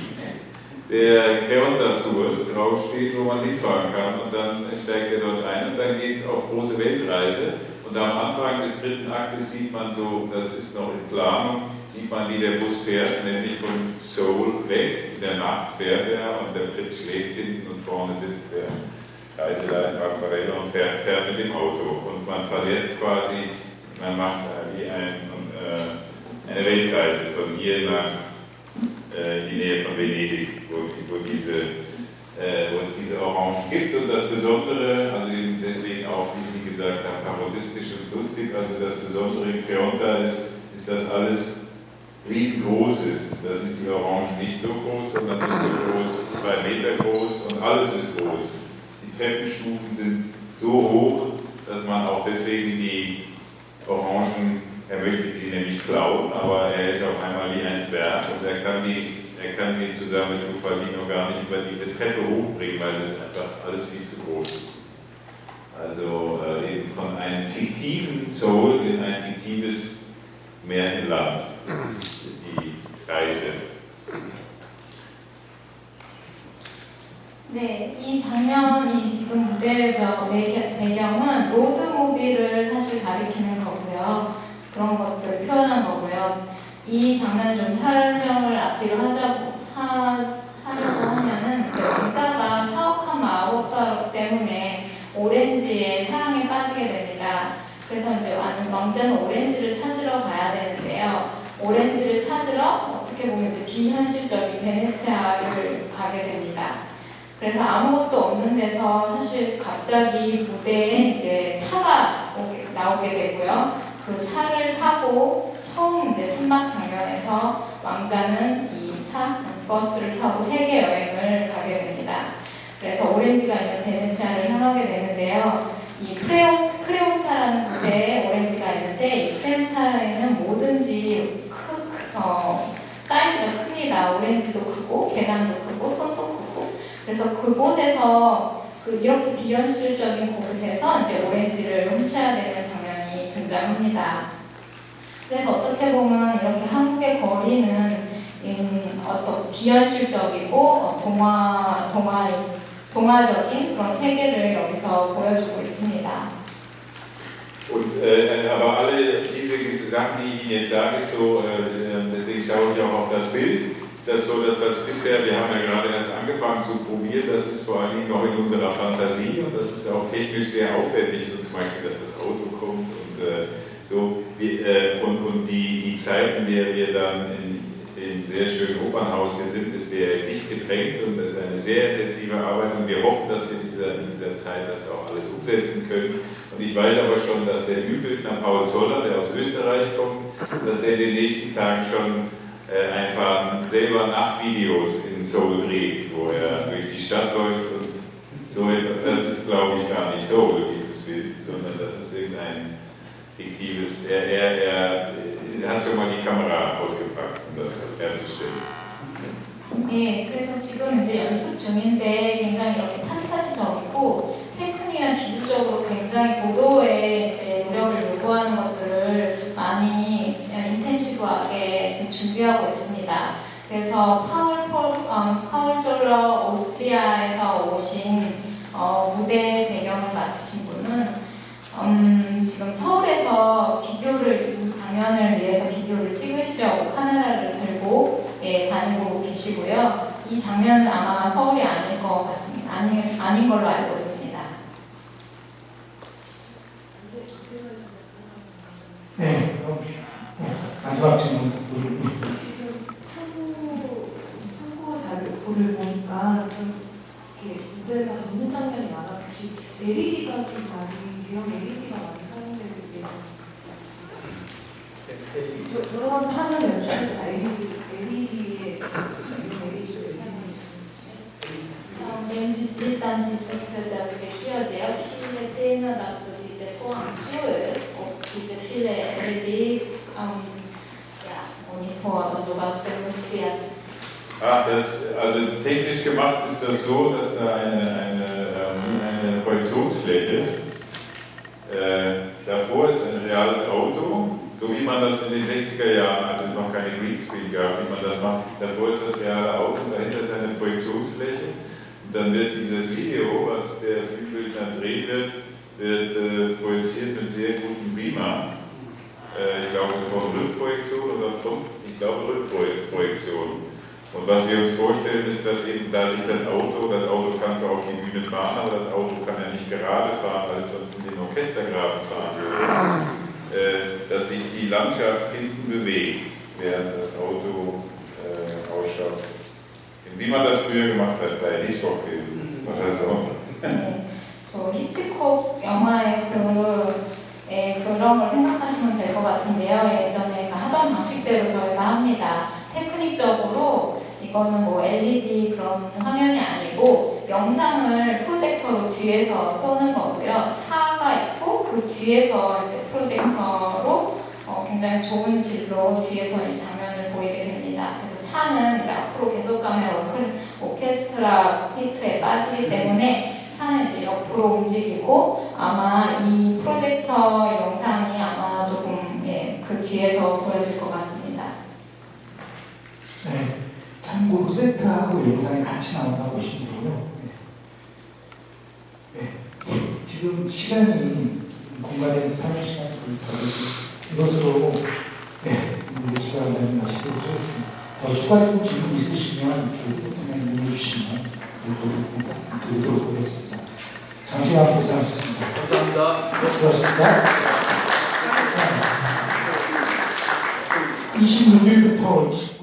der Creonta-Tours draufsteht, wo man hinfahren kann und dann steigt er dort ein und dann geht es auf große Weltreise und am Anfang des dritten Aktes sieht man so, das ist noch in Planung, sieht man, wie der Bus fährt, nämlich von Seoul weg, in der Nacht fährt er und der Prinz schläft hinten und vorne sitzt der Reiseleiter Raffaello und fährt mit dem Auto und man verlässt quasi, man macht wie eine Weltreise von hier nach die Nähe von Venedig, wo es diese Orangen gibt und das Besondere, also eben deswegen auch, wie Sie gesagt haben, parodistisch und lustig, also das Besondere in Creonta ist, dass alles riesengroß ist. Da sind die Orangen nicht so groß, sondern sind so groß, 2 Meter groß und alles ist groß. Die Treppenstufen sind so hoch, dass man auch deswegen die Orangen, er möchte sie nämlich klauen, aber er ist auf einmal wie ein Zwerg und er kann sie zusammen mit Ufalino gar nicht über diese Treppe hochbringen, weil das einfach alles viel zu groß ist. Also eben von einem fiktiven Seoul in ein fiktives Märchenland ist die Reise. 네, 이 장면이 지금 무대 배경은 로드무비를 사실 가리키는 거고요. 그런 것들을 표현한 거고요. 이 장면 좀 설명을 앞뒤로 하려고 하면은 이제 왕자가 사악한 마법사 때문에 오렌지의 사랑에 빠지게 됩니다. 그래서 이제 왕자는 오렌지를 찾으러 가야 되는데요. 오렌지를 찾으러 어떻게 보면 이제 비현실적인 베네치아를 가게 됩니다. 그래서 아무것도 없는 데서 사실 갑자기 무대에 이제 차가 나오게 되고요. 그 차를 타고 처음 이제 선박 장면에서 왕자는 이 버스를 타고 세계 여행을 가게 됩니다. 그래서 오렌지가 있는 베네치아를 향하게 되는데요. 이 크레온타라는 곳에 오렌지가 있는데 이 크레온타에는 뭐든지 사이즈가 큽니다. 오렌지도 크고 계단도 크고 손도 크고 그래서 그곳에서 이렇게 비현실적인 곳에서 이제 오렌지를 훔쳐야 되는 장면이 등장합니다. 그래서 어떻게 보면 이렇게 한국의 거리는 어떤 비현실적이고 동화적인 그런 세계를 여기서 보여주고 있습니다. Und aber alle diese Sachen, die ich Ihnen jetzt sage, ist so, deswegen schaue ich auch auf das Bild, ist das so, dass das bisher, wir haben ja gerade erst angefangen zu probieren, das ist vor allen Dingen noch in unserer Fantasie und das ist auch technisch sehr aufwendig, so zum Beispiel, dass das Auto kommt und so, und die Zeit, in der wir dann in dem sehr schönen Opernhaus hier sind, ist sehr dicht gedrängt und das ist eine sehr intensive Arbeit und wir hoffen, dass wir in dieser Zeit das auch alles umsetzen können. Und ich weiß aber schon, dass der Bühnenbildner Paul Zoller, der aus Österreich kommt, dass er in den nächsten Tagen schon ein paar selber Nachtvideos in Seoul dreht, wo er durch die Stadt läuft und so etwas. Das ist, glaube ich, gar nicht so, dieses Bild, sondern das ist irgendein fiktives, er hat schon mal die Kamera ausgepackt, um das herzustellen. 네, 그래서 지금 이제 연습 중인데 굉장히 이렇게 판타지적이고 테크닉이나 기술적으로 굉장히 고도의 이제 노력을 요구하는 것들을 많이 인텐시브하게 지금 준비하고 있습니다. 그래서 파울 졸러 오스트리아에서 오신 무대 배경을 맡으신 분은 지금 서울에서 이 장면을 위해서 비디오를 찍으시려고 카메라를 들고 다니고 계시고요. 이 장면은 아마 서울이 아닐 것 같습니다. 아닌 걸로 알고 있습니다. 네, 그럼 마지막 질문. 지금 참고 자료를 보니까 좀 이렇게 무대가 덮는 장면이 많아. 혹시 LED가 좀 많이 대형 LED가 많이 사용되고 있는지 저런 화면 연출도 다 LED에 Wenn Sie sich dann das hier sehr viele Szenen, dass diese Vorhang zu ist und diese viele LED Monitor oder sowas benutzt werden. Also technisch gemacht ist das so, dass da eine Projektionsfläche, davor ist ein reales Auto, so wie man das in den 60er Jahren, als es noch keine Greenscreen gab, wie man das macht, davor ist das reale Auto, dahinter ist eine Projektionsfläche und dann wird dieses Video, was der Bühnenbildner drehen wird projiziert mit sehr gutem Beamer. Ich glaube von Rückprojektion oder Rückprojektion. Und was wir uns vorstellen ist, dass eben, da sich das Auto kannst du auf die Bühne fahren, aber das Auto kann ja nicht gerade fahren, weil es sonst in den Orchestergraben fahren würde, dass sich die Landschaft hinten bewegt, während das Auto ausschaut. Wie man das früher gemacht hat bei Hitchcock-Filmen oder so. 히치콕 영화의 그런 걸 생각하시면 될 것 같은데요. 예전에 하던 방식대로 저희가 합니다. 테크닉적으로 이거는 뭐 LED 그런 화면이 아니고 영상을 프로젝터로 뒤에서 쏘는 거고요. 차가 있고 그 뒤에서 이제 프로젝터로 굉장히 좋은 질로 뒤에서 이 장면을 보이게 됩니다. 그래서 차는 이제 앞으로 계속 가면 오케스트라 히트에 빠지기 때문에 차는 이제 옆으로 움직이고 아마 이 프로젝터 영상이 아마 조금 그 뒤에서 보여질 것 같습니다. 네, 참고로 세트하고 영상이 같이 나온다고 보시면 되고요. 네. 지금 시간이 공간의 사용 시간이 거의 이것으로 목사님 마치도록 하겠습니다. 더 추가적인 질문 있으시면 그냥 눌러주시면 드리도록 하겠습니다. 장시간 고생하셨습니다. 감사합니다. 수고하셨습니다. 26일부터